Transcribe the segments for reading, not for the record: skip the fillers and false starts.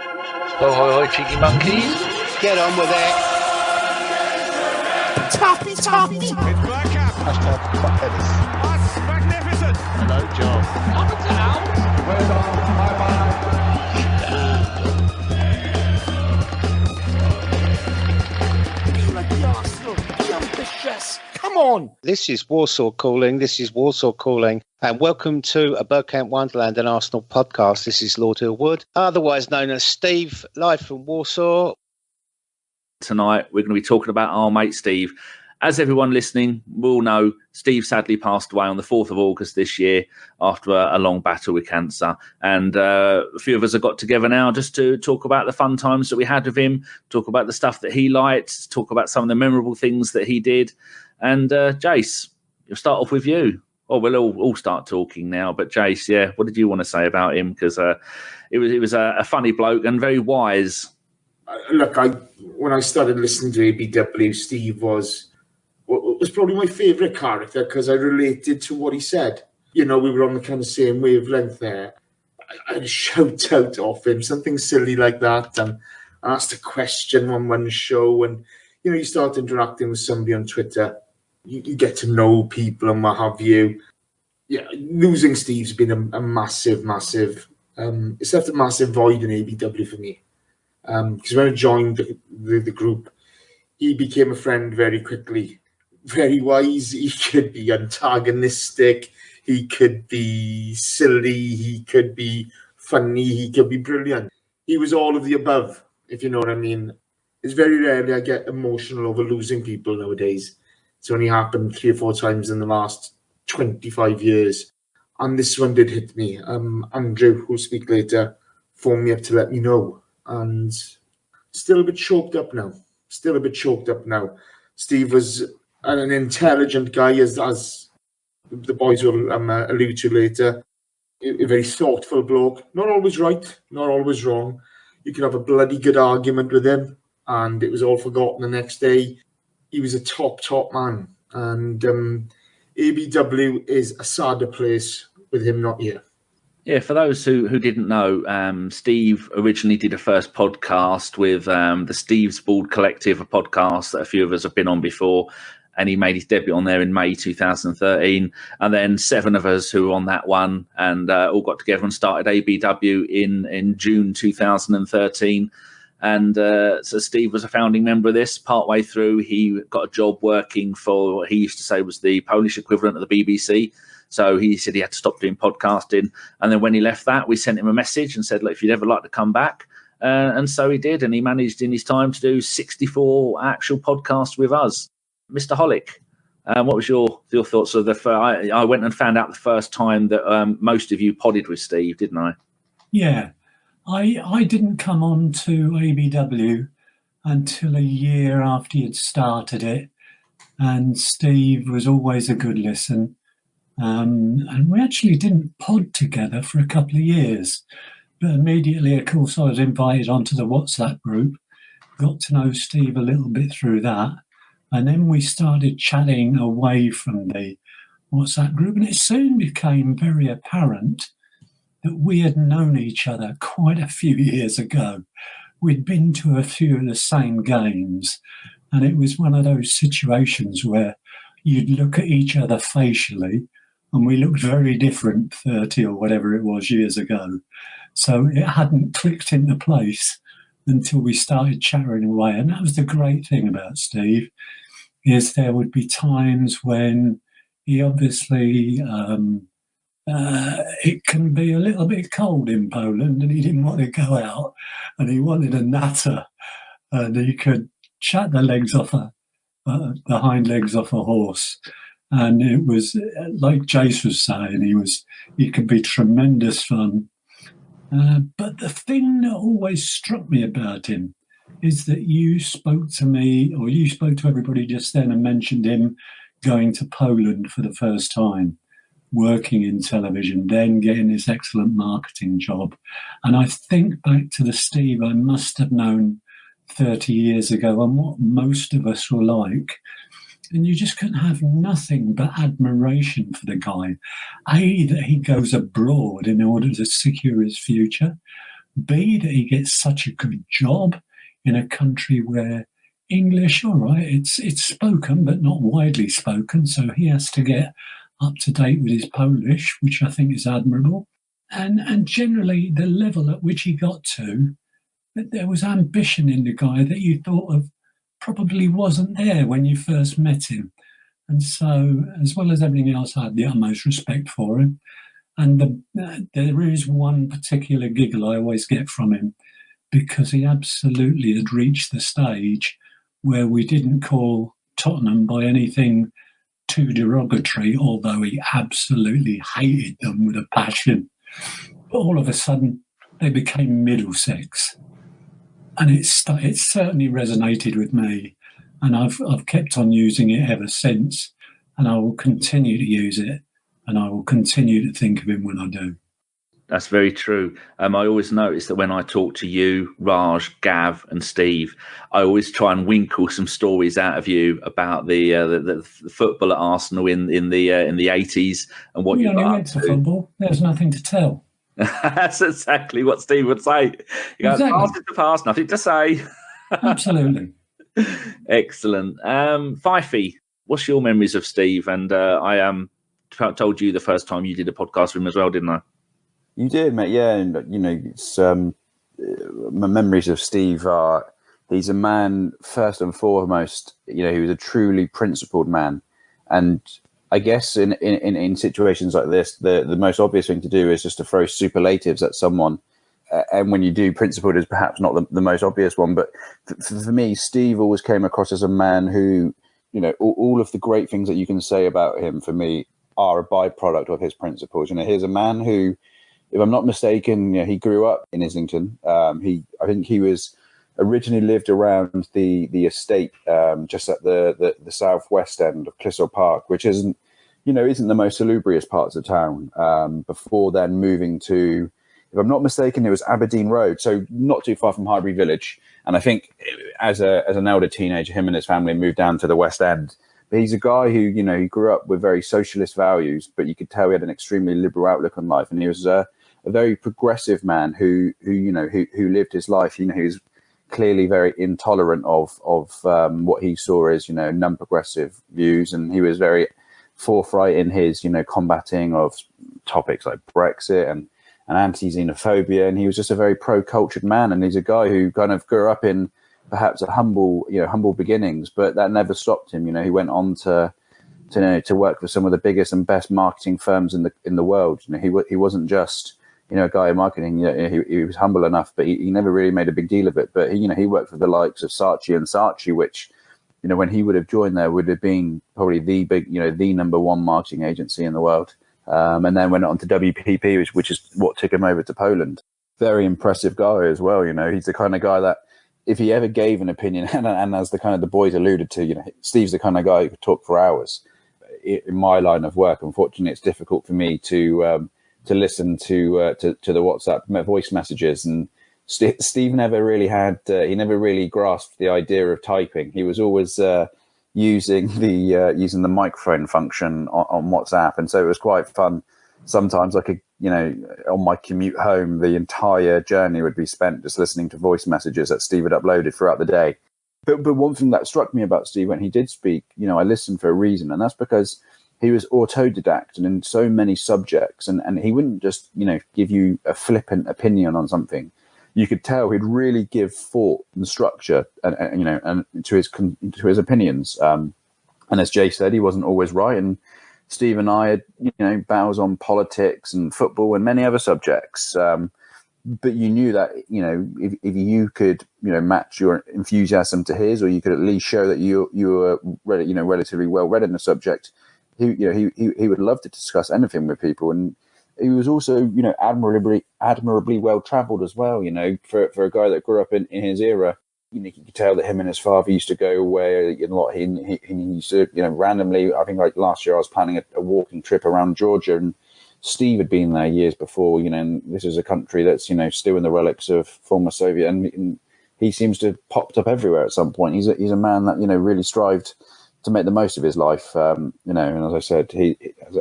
Ho, ho, ho, cheeky monkeys. Get on with it. Toppy. It's Blackcap. Hashtag fuckheaders. That's magnificent. Hello, John. Up and down. Well done. Bye-bye. Be like the Arsenal. Be ambitious. Come on. This is Warsaw Calling. And welcome to a Bergkamp Wonderland and Arsenal podcast. This is Lord Hillwood, otherwise known as Steve, live from Warsaw. Tonight, we're going to be talking about our mate Steve. As everyone listening will know, Steve sadly passed away on the 4th of August this year after a long battle with cancer. And a few of us have got together now just to talk about the fun times that we had with him, talk about the stuff that he liked, talk about some of the memorable things that he did. And Jace, we'll start off with you. Oh, we'll all start talking now. But Jace, yeah, what did you want to say about him? Because it was a funny bloke and very wise. Look, when I started listening to ABW, Steve was probably my favourite character because I related to what he said. You know, we were on the kind of same wavelength there. I had a shout out off him, something silly like that, and I asked a question on one show, and you know, you start interacting with somebody on Twitter. You get to know people and what have you. Yeah, losing Steve's been a massive, it's left a massive void in ABW for me. Because when I joined the group, he became a friend very quickly. Very wise. He could be antagonistic. He could be silly. He could be funny. He could be brilliant. He was all of the above, if you know what I mean. It's very rarely I get emotional over losing people nowadays. It's only happened 3 or 4 times in the last 25 years. And this one did hit me. Andrew, who'll speak later, phoned me up to let me know. And still a bit choked up now. Steve was an intelligent guy, as the boys will allude to later. A very thoughtful bloke. Not always right, not always wrong. You could have a bloody good argument with him, and it was all forgotten the next day. He was a top man. And ABW is a sadder place with him not here. Yeah, for those who didn't know, Steve originally did a first podcast with the Steve's Bald Collective, a podcast that a few of us have been on before, and he made his debut on there in May 2013. And then 7 of us who were on that one and all got together and started ABW in June 2013. And so Steve was a founding member of this. Partway through, he got a job working for what he used to say was the Polish equivalent of the BBC. So he said he had to stop doing podcasting. And then when he left that, we sent him a message and said, look, if you'd ever like to come back. And so he did. And he managed in his time to do 64 actual podcasts with us. Mr. Holick, what was your thoughts of the I went and found out the first time that most of you podded with Steve, didn't I? Yeah. I didn't come on to ABW until a year after he'd started it. And Steve was always a good listen. And we actually didn't pod together for a couple of years. But immediately, of course, I was invited onto the WhatsApp group, got to know Steve a little bit through that. And then we started chatting away from the WhatsApp group. And it soon became very apparent that we had known each other quite a few years ago. We'd been to a few of the same games. And it was one of those situations where you'd look at each other facially, and we looked very different 30 or whatever it was years ago. So it hadn't clicked into place until we started chatting away. And that was the great thing about Steve, is there would be times when he obviously, it can be a little bit cold in Poland and he didn't want to go out and he wanted a natter, and he could chat the hind legs off a horse. And it was like Jace was saying, he could be tremendous fun. But the thing that always struck me about him is that you spoke to me, or you spoke to everybody just then and mentioned him going to Poland for the first time, working in television, then getting this excellent marketing job. And I think back to the Steve I must have known 30 years ago and what most of us were like. And you just couldn't have nothing but admiration for the guy. A, that he goes abroad in order to secure his future, B, that he gets such a good job in a country where English, all right, it's spoken but not widely spoken, so he has to get up to date with his Polish, which I think is admirable. And generally the level at which he got to, that there was ambition in the guy that you thought of probably wasn't there when you first met him. And so, as well as everything else, I had the utmost respect for him. And there is one particular giggle I always get from him, because he absolutely had reached the stage where we didn't call Tottenham by anything too derogatory, although he absolutely hated them with a passion. But all of a sudden, they became Middlesex. And it certainly resonated with me. And I've kept on using it ever since. And I will continue to use it. And I will continue to think of him when I do. That's very true. I always notice that when I talk to you, Raj, Gav, and Steve, I always try and winkle some stories out of you about the football at Arsenal in the 80s and what you only went to football. There's nothing to tell. That's exactly what Steve would say. He goes, Exactly. past is the past, nothing to say. Absolutely. Excellent. Fifey, what's your memories of Steve? And I told you the first time you did a podcast with him as well, didn't I? You did, mate. Yeah, and it's my memories of Steve are he's a man first and foremost. He was a truly principled man, and I guess in situations like this, the most obvious thing to do is just to throw superlatives at someone. And when you do, principled is perhaps not the most obvious one, but for me, Steve always came across as a man who, all of the great things that you can say about him for me are a byproduct of his principles. Here's a man who, if I'm not mistaken, he grew up in Islington. I think he was originally lived around the estate just at the southwest end of Clissold Park, which isn't the most salubrious parts of town. Before then moving to, if I'm not mistaken, it was Aberdeen Road, so not too far from Highbury Village. And I think as an elder teenager, him and his family moved down to the West End. But he's a guy who, he grew up with very socialist values, but you could tell he had an extremely liberal outlook on life. And he was a very progressive man who lived his life. He was clearly very intolerant of what he saw as, non-progressive views. And he was very forthright in his, combating of topics like Brexit and anti-xenophobia. And he was just a very pro-cultured man. And he's a guy who kind of grew up in perhaps a humble beginnings, but that never stopped him. He went on to work for some of the biggest and best marketing firms in the world. He wasn't just a guy in marketing. He was humble enough, but he never really made a big deal of it. But he worked for the likes of Saatchi and Saatchi, which when he would have joined there would have been probably the big the number one marketing agency in the world. And then went on to WPP, which is what took him over to Poland. Very impressive guy as well. He's the kind of guy that, if he ever gave an opinion, and as the boys alluded to, Steve's the kind of guy who could talk for hours. In my line of work, unfortunately, it's difficult for me to listen to the WhatsApp voice messages. And Steve never really had, he never really grasped the idea of typing. He was always using the microphone function on WhatsApp, and so it was quite fun. Sometimes I could, on my commute home, the entire journey would be spent just listening to voice messages that Steve had uploaded throughout the day. But one thing that struck me about Steve when he did speak, I listened for a reason, and that's because he was autodidact and in so many subjects, and he wouldn't just, give you a flippant opinion on something. You could tell he'd really give thought and structure and to his opinions. And as Jay said, he wasn't always right. And Steve and I had, battles on politics and football and many other subjects. But you knew that, if you could, match your enthusiasm to his, or you could at least show that you were, relatively well read in the subject, he would love to discuss anything with people. And he was also, admirably well travelled as well. For a guy that grew up in his era. You could tell that him and his father used to go away a lot. He used to, randomly, I think like last year I was planning a walking trip around Georgia, and Steve had been there years before, and this is a country that's, still in the relics of former Soviet, and he seems to have popped up everywhere at some point. He's a man that, really strived to make the most of his life, and as I said, he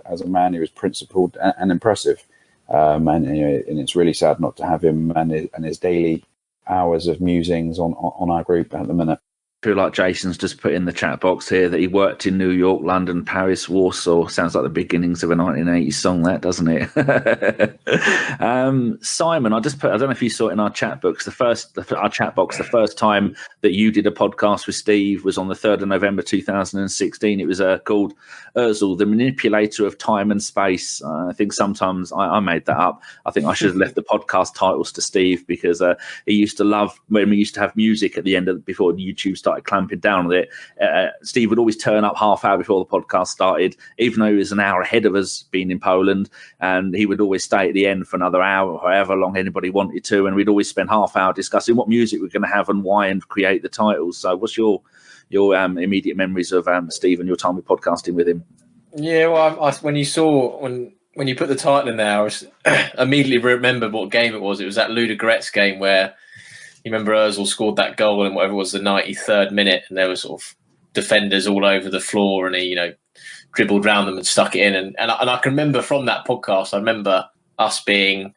as a man, he was principled and impressive. and it's really sad not to have him and his daily hours of musings on our group at the minute. I feel like Jason's just put in the chat box here that he worked in New York, London, Paris, Warsaw. Sounds like the beginnings of a 1980s song, that, doesn't it? Simon, I don't know if you saw it in our chat box. The first time that you did a podcast with Steve was on the 3rd of November 2016. It was called Urzul, the Manipulator of Time and Space. I think sometimes I made that up. I think I should have left the podcast titles to Steve, because he used to love when we used to have music at the end before YouTube started clamping down on it. Steve would always turn up half hour before the podcast started, even though he was an hour ahead of us being in Poland, and he would always stay at the end for another hour or however long anybody wanted to, and we'd always spend half hour discussing what music we're going to have and why, and create the titles. So what's your immediate memories of Steve and your time with podcasting with him? Yeah, well, when you put the title in there, I immediately remembered what game it was. It was that Ludogorets game where, you remember, Ozil scored that goal in whatever it was, the 93rd minute, and there were sort of defenders all over the floor, and he, dribbled around them and stuck it in. And I can remember from that podcast, I remember us being,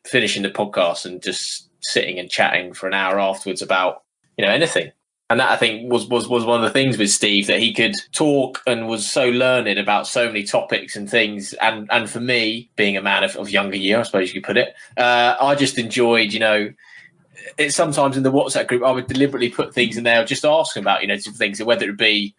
finishing the podcast and just sitting and chatting for an hour afterwards about, anything. And that, I think, was one of the things with Steve, that he could talk and was so learned about so many topics and things. And for me, being a man of younger year, I suppose you could put it, I just enjoyed, it's sometimes in the WhatsApp group, I would deliberately put things in there, just asking about, different things, whether it be,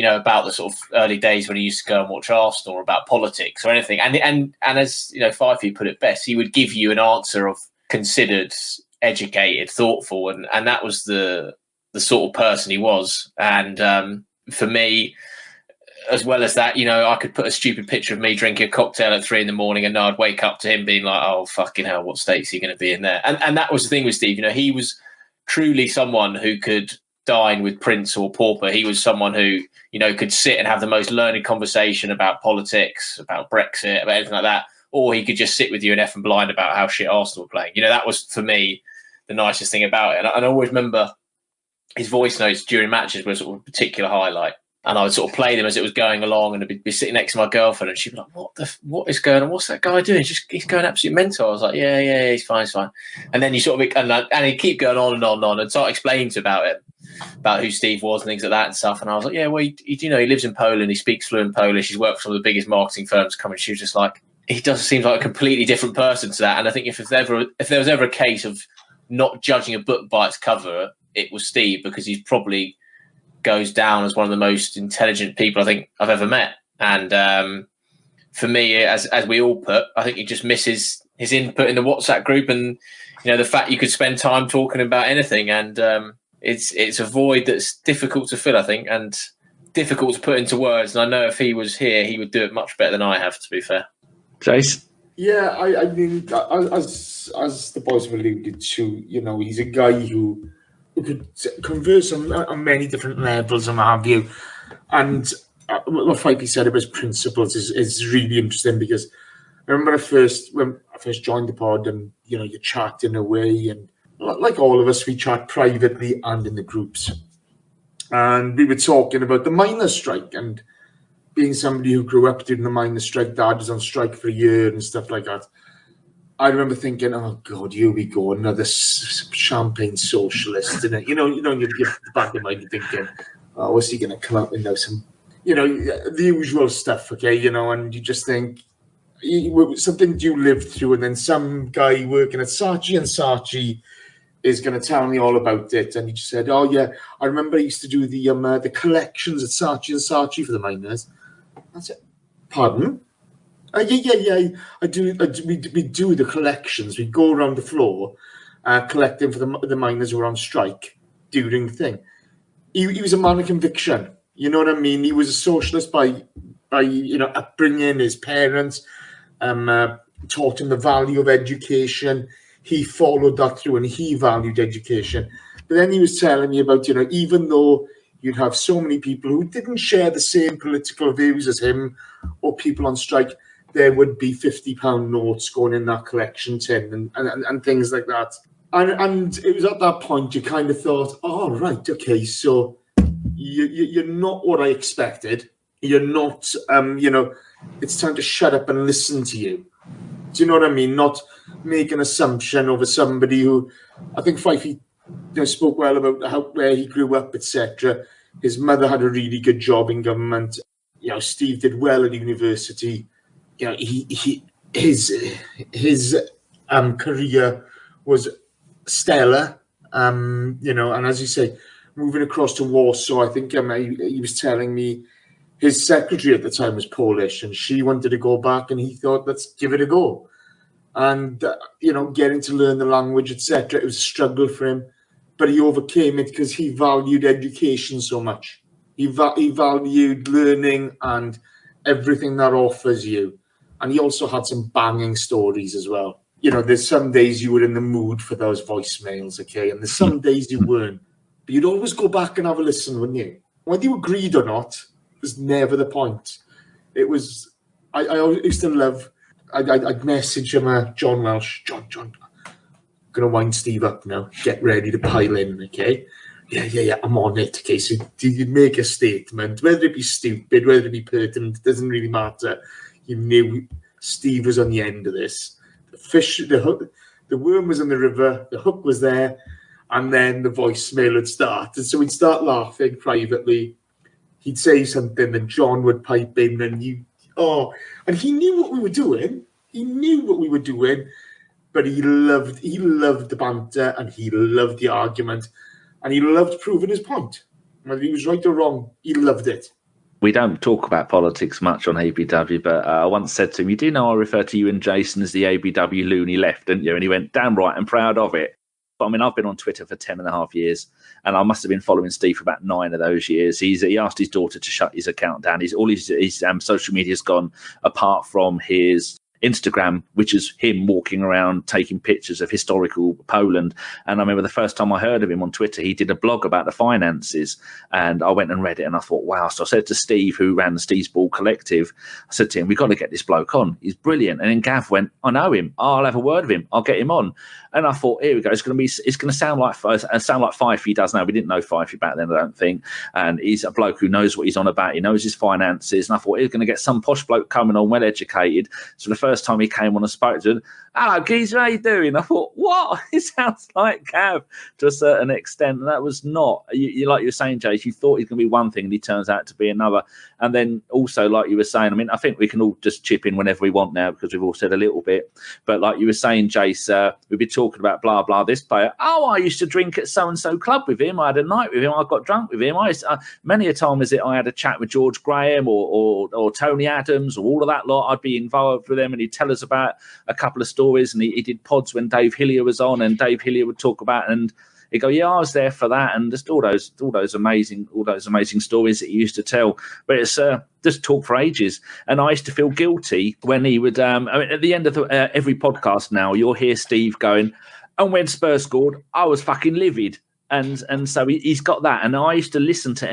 about the sort of early days when he used to go and watch Arsenal, or about politics or anything. And as, Fifey put it best, he would give you an answer of considered, educated, thoughtful. And that was the sort of person he was. And for me, as well as that, I could put a stupid picture of me drinking a cocktail at 3 a.m, and I'd wake up to him being like, oh, fucking hell, what state's he going to be in there? And that was the thing with Steve. He was truly someone who could dine with Prince or Pauper. He was someone who, could sit and have the most learned conversation about politics, about Brexit, about anything like that. Or he could just sit with you and F and blind about how shit Arsenal were playing. That was, for me, the nicest thing about it. And I always remember his voice notes during matches were sort of a particular highlight. And I would sort of play them as it was going along, and I'd be sitting next to my girlfriend, and she'd be like, what is going on? What's that guy doing? He's going absolutely mental. I was like, yeah, he's fine. And then you sort of, and he'd keep going on and on and on, and start explaining to about it, about who Steve was and things like that and stuff. And I was like, yeah, well, he lives in Poland. He speaks fluent Polish. He's worked for some of the biggest marketing firms coming. She was just like, he does seem like a completely different person to that. And I think if there was ever a case of not judging a book by its cover, it was Steve, because he's probably goes down as one of the most intelligent people I think I've ever met. And for me, as we all put, I think he just misses his input in the WhatsApp group, and the fact you could spend time talking about anything. And it's a void that's difficult to fill, I think, and difficult to put into words. And I know if he was here, he would do it much better than I have, to be fair. Jace? Yeah, I mean, as the boys have alluded to, he's a guy who could converse on many different levels and what have you. And what Fikey said about his principles is really interesting, because I remember when I first joined the pod, and you're chatting away, and like all of us, we chat privately and in the groups. And we were talking about the miners' strike, and being somebody who grew up during the miners' strike, Dad was on strike for a year and stuff like that. I remember thinking, oh God, here we go, another champagne socialist, and you're back in mind, you're thinking, oh, what's he going to come up with now? Some, the usual stuff, okay, and you just think, something you lived through, and then some guy working at Saatchi, and Saatchi is going to tell me all about it. And he just said, oh yeah, I remember I used to do the collections at Saatchi and Saatchi for the miners. I said, pardon? Yeah. I do. We do the collections. We go around the floor, collecting for the miners who are on strike during the thing. He was a man of conviction. You know what I mean? He was a socialist by upbringing. His parents taught him the value of education. He followed that through, and he valued education. But then he was telling me about, even though you'd have so many people who didn't share the same political views as him, or people on strike, there would be £50 notes going in that collection tin, and things like that. And it was at that point you kind of thought, oh, right, okay, so you're not what I expected. You're not, it's time to shut up and listen to you. Do you know what I mean? Not make an assumption over somebody who, I think Fifey spoke well about where he grew up, etc. His mother had a really good job in government. Steve did well at university. His career was stellar. And as you say, moving across to Warsaw, I think he was telling me his secretary at the time was Polish, and she wanted to go back, and he thought, let's give it a go. And getting to learn the language, etc. It was a struggle for him, but he overcame it because he valued education so much. He valued learning and everything that offers you. And he also had some banging stories as well. There's some days you were in the mood for those voicemails, okay? And there's some days you weren't. But you'd always go back and have a listen, wouldn't you? Whether you agreed or not was never the point. It was, I used to love, I'd message him, John Welsh, John, I'm going to wind Steve up now. Get ready to pile in, okay? Yeah, I'm on it, okay? So you'd make a statement, whether it be stupid, whether it be pertinent, it doesn't really matter. You knew Steve was on the end of this. The fish, the hook, the worm was in the river, the hook was there, and then the voicemail would start. And so we'd start laughing privately. He'd say something, and John would pipe in, and and he knew what we were doing. He knew what we were doing, but he loved the banter, and he loved the argument, and he loved proving his point. Whether he was right or wrong, he loved it. We don't talk about politics much on ABW, but I once said to him, you do know I refer to you and Jason as the ABW loony left, didn't you? And he went, damn right, I'm proud of it. But I mean, I've been on Twitter for 10.5 years, and I must have been following Steve for about 9 of those years. He asked his daughter to shut his account down. All his social media's gone, apart from his Instagram, which is him walking around taking pictures of historical Poland. And I remember the first time I heard of him on Twitter, he did a blog about the finances, and I went and read it, and I thought, wow. So I said to Steve, who ran the Steve's Ball Collective, I said to him, we've got to get this bloke on. He's brilliant. And then Gav went, I know him. I'll have a word with him. I'll get him on. And I thought, here we go. It's going to sound like Fifey does now. We didn't know Fifey back then, I don't think. And he's a bloke who knows what he's on about. He knows his finances. And I thought, he's going to get some posh bloke coming on, well educated. So the first time he came on and spoke to him, hello, geezer, how you doing? I thought, what? It sounds like Gav to a certain extent. And that was not, you like you were saying, Jay, you thought he's going to be one thing and he turns out to be another. And then also, like you were saying, I mean, I think we can all just chip in whenever we want now because we've all said a little bit. But like you were saying, Jace, we've been talking about blah, blah, this player. Oh, I used to drink at so-and-so club with him. I had a night with him. I got drunk with him. Many a time I had a chat with George Graham or Tony Adams or all of that lot. I'd be involved with them and he'd tell us about a couple of stories, and he did pods when Dave Hillier was on, and Dave Hillier would talk about, and he'd go, yeah, I was there for that, and just all those amazing stories that he used to tell. But it's just talk for ages, and I used to feel guilty when he would. I mean, at the end of every podcast now, you'll hear Steve going, and when Spurs scored, I was fucking livid. And so he's got that. And I used to listen to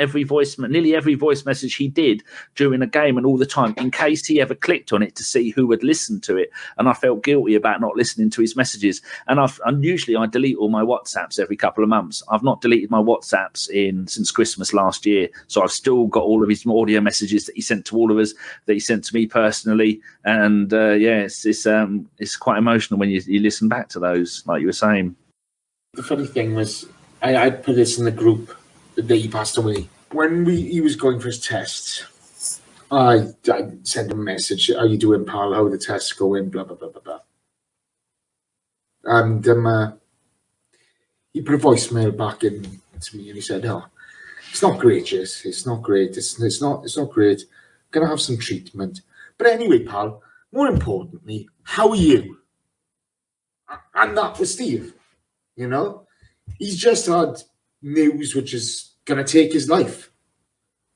nearly every voice message he did during a game and all the time, in case he ever clicked on it to see who had listened to it. And I felt guilty about not listening to his messages. And usually I delete all my WhatsApps every couple of months. I've not deleted my WhatsApps since Christmas last year. So I've still got all of his audio messages that he sent to all of us, that he sent to me personally. And it's quite emotional when you listen back to those, like you were saying. The funny thing was, I put this in the group the day he passed away. When he was going for his tests, I sent him a message, how you doing, pal? How are the tests going? Blah, blah, blah, blah, blah. And he put a voicemail back in to me and he said, oh, it's not great, Jess. It's not great. It's not great. Gonna have some treatment. But anyway, pal, more importantly, how are you? And that was Steve, you know? He's just had news which is going to take his life.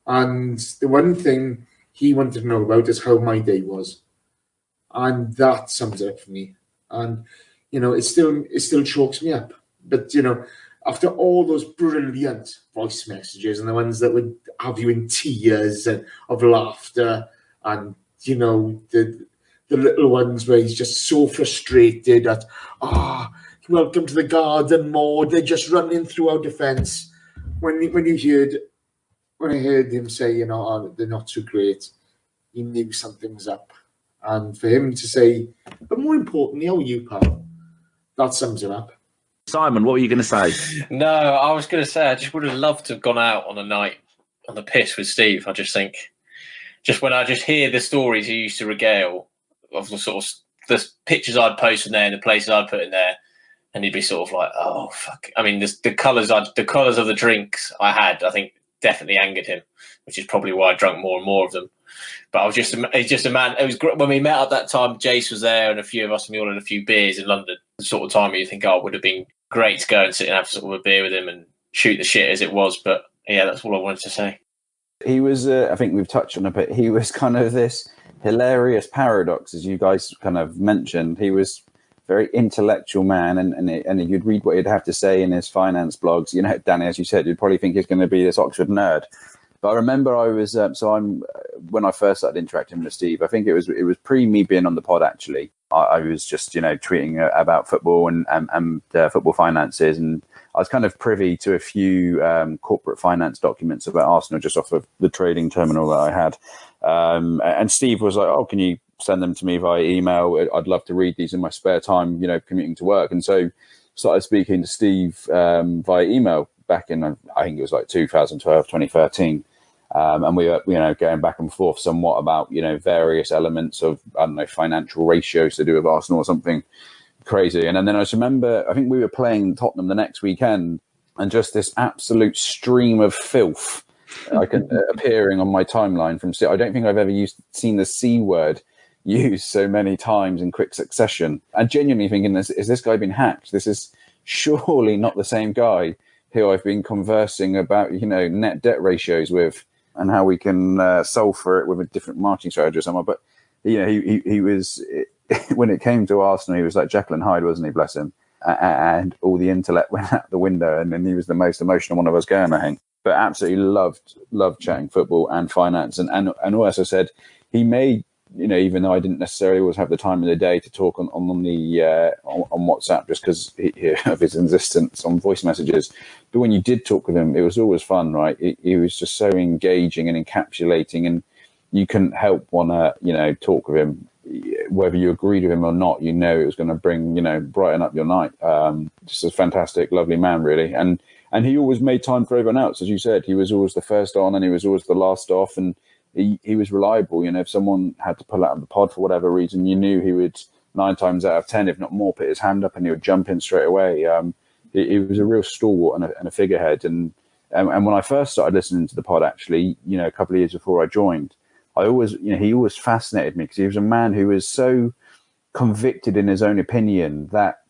And the one thing he wanted to know about is how my day was. And that sums it up for me. And, it still chokes me up. But, after all those brilliant voice messages and the ones that would have you in tears and of laughter and, the little ones where he's just so frustrated at, welcome to the garden mode. They're just running through our defence. When I heard him say, they're not too great, he knew something was up. And for him to say, but more importantly, how are you, pal? That sums it up. Simon, what were you going to say? No, I was going to say I just would have loved to have gone out on a night on the piss with Steve. I just think, just when I just hear the stories he used to regale of the sort of the pictures I'd post in there and the places I'd put in there, and he'd be sort of like, "Oh fuck!" I mean, the colours of the drinks I had, I think, definitely angered him, which is probably why I drank more and more of them. But he's just a man. It was great when we met at that time. Jace was there, and a few of us, and we all had a few beers in London. The sort of time where you think, oh, it would have been great to go and sit and have sort of a beer with him and shoot the shit as it was. But yeah, that's all I wanted to say. He was, I think we've touched on it, but he was kind of this hilarious paradox, as you guys kind of mentioned. He was a very intellectual man, and you'd read what he'd have to say in his finance blogs. You know, Danny, as you said, you'd probably think he's going to be this Oxford nerd. But I remember I was when I first started interacting with Steve, I think it was pre me being on the pod. Actually, I was just tweeting about football and football finances, and I was kind of privy to a few corporate finance documents about Arsenal just off of the trading terminal that I had. And Steve was like, "Oh, can you send them to me via email? I'd love to read these in my spare time, commuting to work." And so started speaking to Steve via email back in, I think it was like 2012, 2013. And we were, going back and forth somewhat about, various elements of, I don't know, financial ratios to do with Arsenal or something crazy. And then I just remember, I think we were playing Tottenham the next weekend, and just this absolute stream of filth appearing on my timeline from, I don't think I've ever seen the C word used so many times in quick succession. And genuinely thinking, is this guy been hacked? This is surely not the same guy who I've been conversing about, net debt ratios with, and how we can solve for it with a different marketing strategy or something. But he was, when it came to Arsenal, he was like Jekyll and Hyde, wasn't he? Bless him. And all the intellect went out the window, and then he was the most emotional one of us going, I think. But absolutely loved chatting football and finance, and also said he made, even though I didn't necessarily always have the time of the day to talk on WhatsApp, just because of his insistence on voice messages. But when you did talk with him, it was always fun, right? He was just so engaging and encapsulating, and you couldn't help want to, talk with him, whether you agreed with him or not. It was going to bring, brighten up your night. Just a fantastic, lovely man, really. And he always made time for everyone else, as you said. He was always the first on, and he was always the last off, and he was reliable. If someone had to pull out of the pod for whatever reason, you knew he would 9 times out of 10, if not more, put his hand up and he would jump in straight away. He was a real stalwart and a figurehead. And when I first started listening to the pod, actually, a couple of years before I joined, he always fascinated me, because he was a man who was so convicted in his own opinion that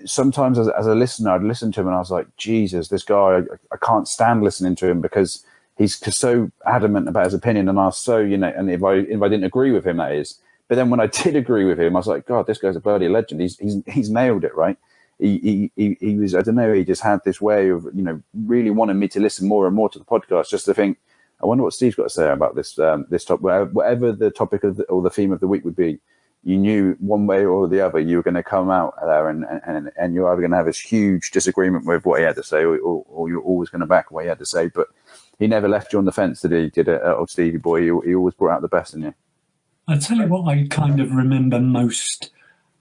sometimes as a listener, I'd listen to him and I was like, Jesus, this guy, I can't stand listening to him, because he's so adamant about his opinion, and I was so, and if I didn't agree with him, that is. But then when I did agree with him, I was like, God, this guy's a bloody legend. He's nailed it, right? He was, I don't know, he just had this way of, really wanting me to listen more and more to the podcast, just to think, I wonder what Steve's got to say about this topic. Whatever the topic or the theme of the week would be, you knew one way or the other you were going to come out there and you're either going to have this huge disagreement with what he had to say, or you're always going to back what he had to say. But he never left you on the fence, did he? Did it, old Stevie boy? He always brought out the best in you. I'll tell you what I kind of remember most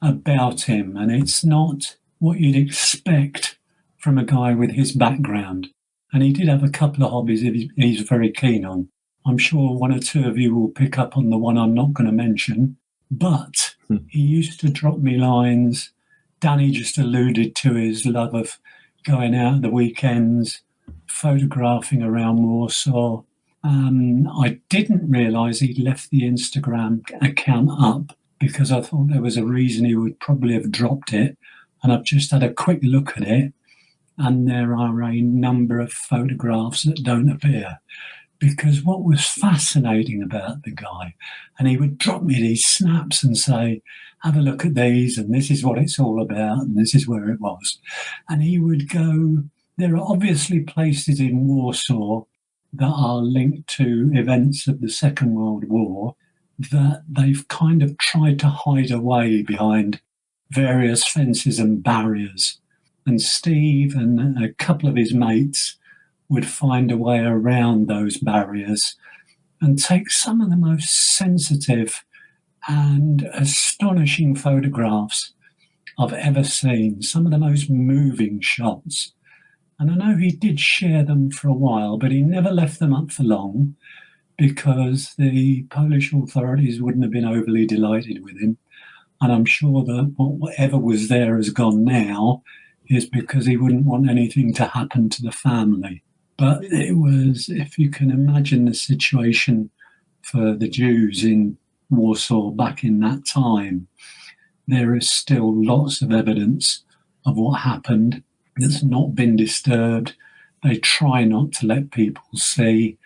about him, and it's not what you'd expect from a guy with his background. And he did have a couple of hobbies he's very keen on. I'm sure one or two of you will pick up on the one I'm not going to mention. But he used to drop me lines. Danny just alluded to his love of going out at the weekends, photographing around Warsaw. I didn't realise he'd left the Instagram account up, because I thought there was a reason he would probably have dropped it. And I've just had a quick look at it, and there are a number of photographs that don't appear. Because what was fascinating about the guy, and he would drop me these snaps and say, have a look at these, and this is what it's all about, and this is where it was. And he would go, there are obviously places in Warsaw that are linked to events of the Second World War that they've kind of tried to hide away behind various fences and barriers. And Steve and a couple of his mates would find a way around those barriers and take some of the most sensitive and astonishing photographs I've ever seen. Some of the most moving shots. And I know he did share them for a while, but he never left them up for long because the Polish authorities wouldn't have been overly delighted with him. And I'm sure that whatever was there has gone now is because he wouldn't want anything to happen to the family. But it was, if you can imagine the situation for the Jews in Warsaw back in that time, there is still lots of evidence of what happened that's not been disturbed. They try not to let people see,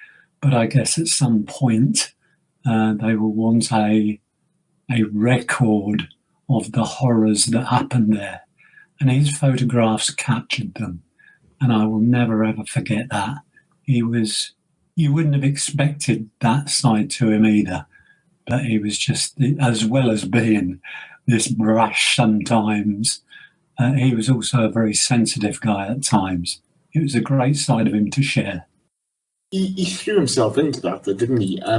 but I guess at some point they will want a record of the horrors that happened there. And his photographs captured them. And I will never, ever forget that. You wouldn't have expected that side to him either. But he was just, as well as being this brash sometimes, he was also a very sensitive guy at times. It was a great side of him to share. He threw himself into that, though, didn't he? I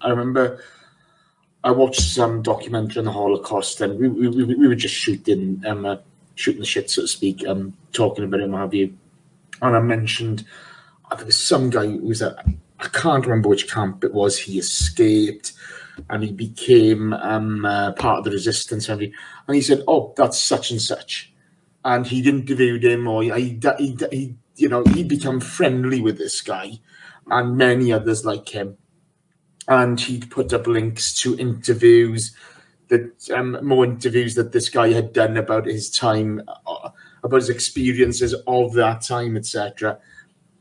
remember I watched some documentary on the Holocaust, and we were just shooting the shit, so to speak, talking about it and what have you. And I mentioned there was some guy who was I can't remember which camp it was. He escaped, and he became part of the resistance. And he said, "Oh, that's such and such," and he'd interviewed him, or he'd become friendly with this guy and many others like him. And he'd put up links to interviews more interviews that this guy had done about his time, about his experiences of that time, etc.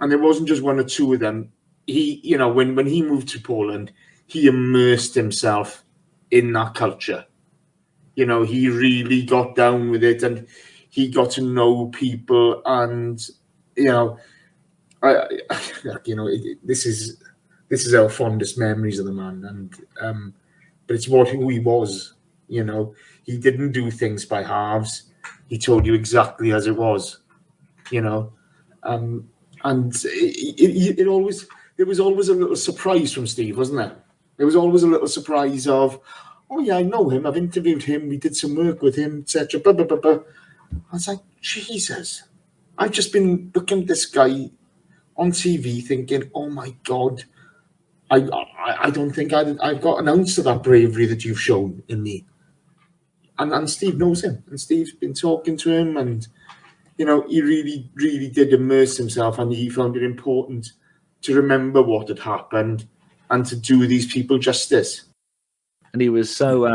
And there wasn't just one or two of them. He, when he moved to Poland, he immersed himself in that culture. He really got down with it, and he got to know people. And this is our fondest memories of the man. And but it's who he was. He didn't do things by halves. He told you exactly as it was. And there was always a little surprise from Steve, wasn't there? There was always a little surprise of, oh yeah, I know him. I've interviewed him. We did some work with him, etc. Blah, blah, blah, blah. I was like, Jesus, I've just been looking at this guy on TV thinking, oh my God, I don't think I've got an ounce of that bravery that you've shown in me. And Steve knows him, and Steve's been talking to him, and he really, really did immerse himself, and he found it important to remember what had happened and to do these people justice. And he was so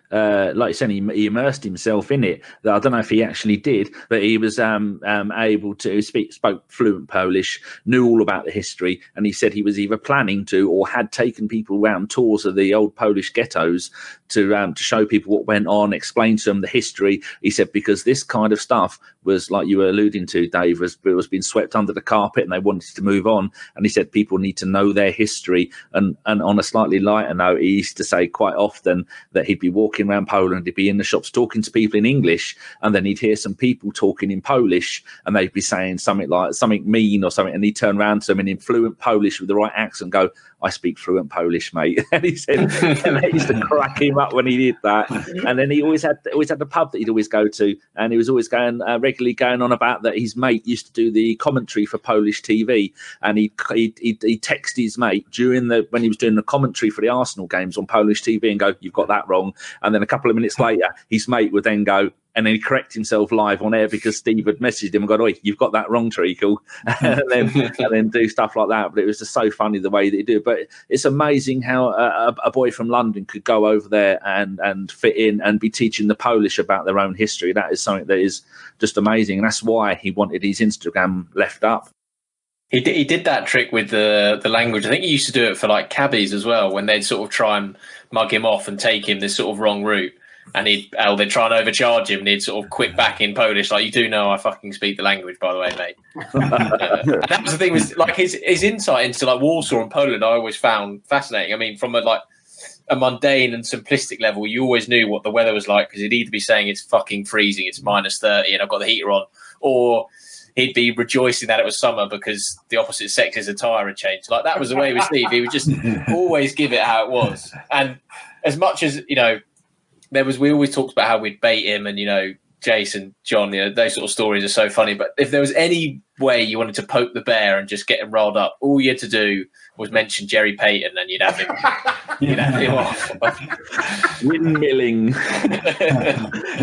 like you said, he immersed himself in it. That I don't know if he actually did, but he was able to spoke fluent Polish, knew all about the history, and he said he was either planning to or had taken people around tours of the old Polish ghettos to show people what went on, explain to them the history. He said because this kind of stuff was, like you were alluding to, Dave, was being swept under the carpet, and they wanted to move on. And he said people need to know their history. And on a slightly lighter note, he used to say quite often that he'd be walking around Poland, he'd be in the shops talking to people in English, and then he'd hear some people talking in Polish, and they'd be saying something mean or something, and he'd turn around to them and in fluent Polish with the right accent go, I speak fluent Polish, mate. And he said, and they used to crack him up when he did that. And then he always had the pub that he'd always go to, and he was always regularly going on about that his mate used to do the commentary for Polish TV, and he'd text his mate when he was doing the commentary for the Arsenal games on Polish TV and go, you've got that wrong. And then a couple of minutes later, his mate would then go, and then he'd correct himself live on air because Steve had messaged him and gone, "Oi, you've got that wrong, Treacle," and then do stuff like that. But it was just so funny the way that he did. But it's amazing how a boy from London could go over there and fit in and be teaching the Polish about their own history. That is something that is just amazing, and that's why he wanted his Instagram left up. He did that trick with the language. I think he used to do it for like cabbies as well, when they'd sort of try and mug him off and take him this sort of wrong route. And they'd try and overcharge him, and he'd sort of quit back in Polish, like, you do know I fucking speak the language, by the way, mate. And that was the thing, was like his insight into like Warsaw and Poland, I always found fascinating. I mean, from a mundane and simplistic level, you always knew what the weather was like, because he'd either be saying it's fucking freezing, it's -30, and I've got the heater on, or he'd be rejoicing that it was summer because the opposite sex's attire had changed. Like, that was the way with Steve. He would just always give it how it was. And as much as, you know, we always talked about how we'd bait him, and, you know, Jason, John, you know, those sort of stories are so funny. But if there was any way you wanted to poke the bear and just get him rolled up, all you had to do was mention Jerry Payton, and you'd have him. You'd have him off. Windmilling,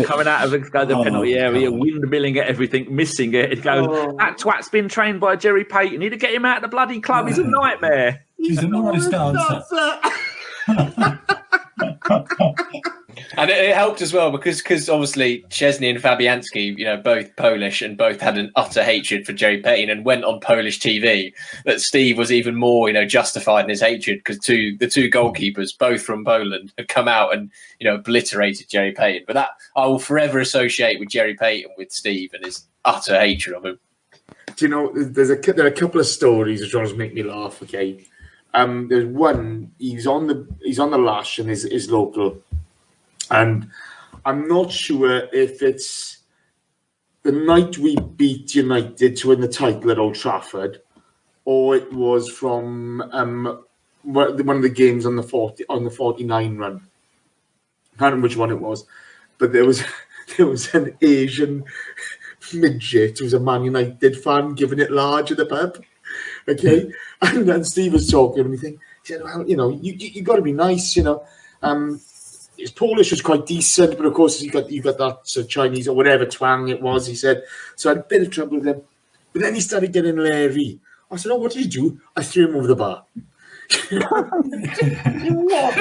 coming out of the penalty area, windmilling at everything, missing it. It goes, that twat's been trained by Jerry Payton. Need to get him out of the bloody club. He's a nightmare. He's a nice dancer. And it helped as well because obviously Szczesny and Fabianski, you know, both Polish and both had an utter hatred for Jerry Payton, and went on Polish TV. That Steve was even more, you know, justified in his hatred because the two goalkeepers, both from Poland, had come out and, you know, obliterated Jerry Payton. But that I will forever associate with Jerry Payton with Steve and his utter hatred of him. Do you know, there are a couple of stories which always make me laugh. Okay, there's one. He's on the lash and is local. And I'm not sure if it's the night we beat United to win the title at Old Trafford, or it was from one of the games on the 49 run. I can't remember which one it was, but there was an Asian midget who was a Man United fan giving it large at the pub. Okay, and then Steve was talking, and he said, "Well, you know, you got to be nice, you know." His Polish was quite decent, but of course you got that Chinese or whatever twang it was. He said, so I had a bit of trouble with him, but then he started getting leery. I said, "Oh, what did you do?" "I threw him over the bar." What?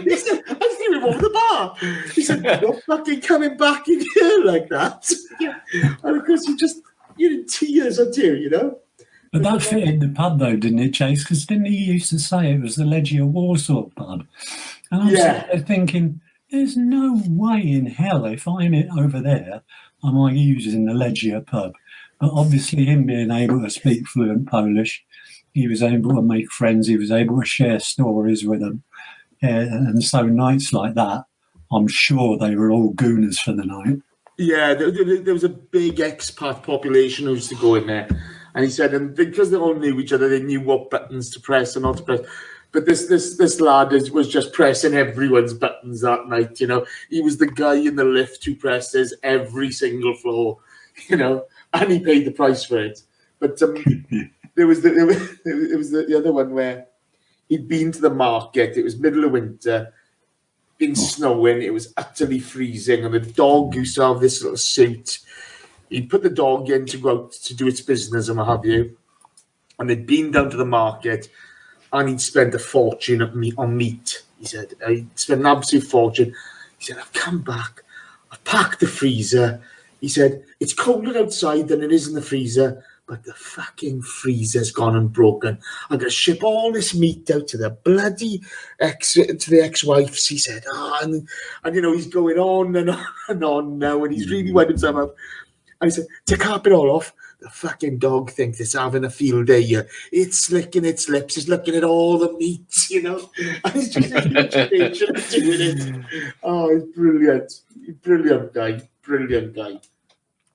He said, "I threw him over the bar." He said, "You're fucking coming back in here like that." And of course you're in tears, aren't you? You know. But that fit in the pub, though, didn't it, Chase? Because didn't he used to say it was the Legia Warsaw pub? And I'm sitting there thinking, there's no way in hell if I'm over there, am I using the Legia pub? But obviously him being able to speak fluent Polish, he was able to make friends, he was able to share stories with them. And so nights like that, I'm sure they were all gooners for the night. Yeah, there was a big expat population who used to go in there. And he said, and because they all knew each other, they knew what buttons to press and not to press. But this lad was just pressing everyone's buttons that night, you know. He was the guy in the lift who presses every single floor, you know, and he paid the price for it. But there was the other one where he'd been to the market. It was middle of winter, been snowing. It was utterly freezing, and the dog used to have this little suit. He'd put the dog in to go out to do its business and what have you. And they'd been down to the market, and he'd spent a fortune on meat. He said, "He'd spent an absolute fortune." He said, "I've come back. I've packed the freezer." He said, "It's colder outside than it is in the freezer, but the fucking freezer's gone and broken. I'm going to ship all this meat out to the bloody ex-wives." He said, and you know, he's going on and on and on now, and he's really winding himself up. And he said, to cap it all off, the fucking dog thinks it's having a field day here. It's licking its lips. It's looking at all the meats, you know. And he's just doing it. Oh, he's brilliant. Brilliant guy.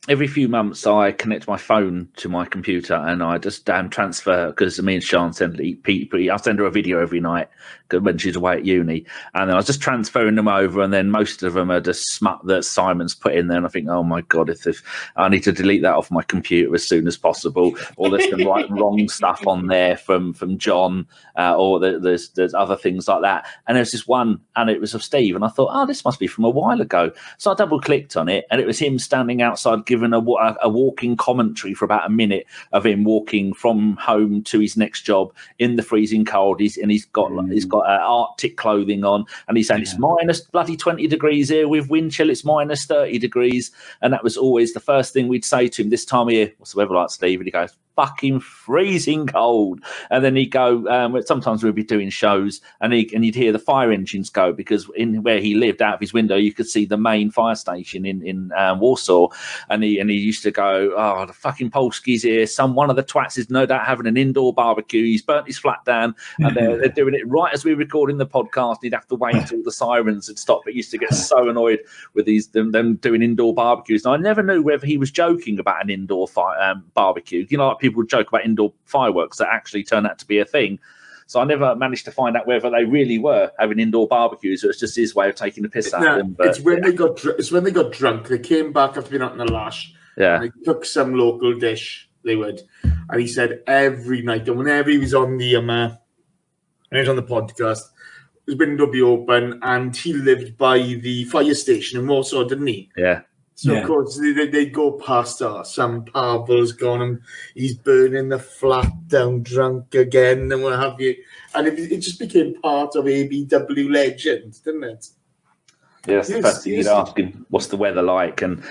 Every few months, I connect my phone to my computer and I just transfer, because me and Sean I send her a video every night when she's away at uni, and then I was just transferring them over, and then most of them are just smut that Simon's put in there, and I think, oh my god, if I need to delete that off my computer as soon as possible, or there's some like wrong stuff on there from John, or there's other things like that. And there's this one, and it was of Steve, and I thought, oh, this must be from a while ago. So I double clicked on it, and it was him standing outside giving a walking commentary for about a minute of him walking from home to his next job in the freezing cold. He's got Arctic clothing on, and he's saying it's minus bloody 20 degrees here with wind chill. It's minus 30 degrees, and that was always the first thing we'd say to him this time of year. What's the weather like, Steve? And he goes, fucking freezing cold. And then he'd go, sometimes we'd be doing shows and you'd hear the fire engines go, because in where he lived, out of his window, you could see the main fire station in Warsaw. And he used to go, oh, the fucking Polski's here. One of the twats is no doubt having an indoor barbecue. He's burnt his flat down. And they're doing it right as we were recording the podcast. He'd have to wait until the sirens had stopped. But he used to get so annoyed with them doing indoor barbecues. And I never knew whether he was joking about an indoor barbecue. You know, like people joke about indoor fireworks that actually turn out to be a thing. So I never managed to find out whether they really were having indoor barbecues, or it's just his way of taking the piss out of them. But, it's when they got drunk. They came back after being out in the lash. Yeah. And they took some local dish. They would, and he said every night, and whenever he was on the podcast, his window would be open, and he lived by the fire station in Warsaw, didn't he? Yeah. So of course they'd go past some Pavel's gone and he's burning the flat down drunk again and what have you. And it just became part of ABW legend, didn't it? Yes, the first thing you'd ask him, what's the weather like? And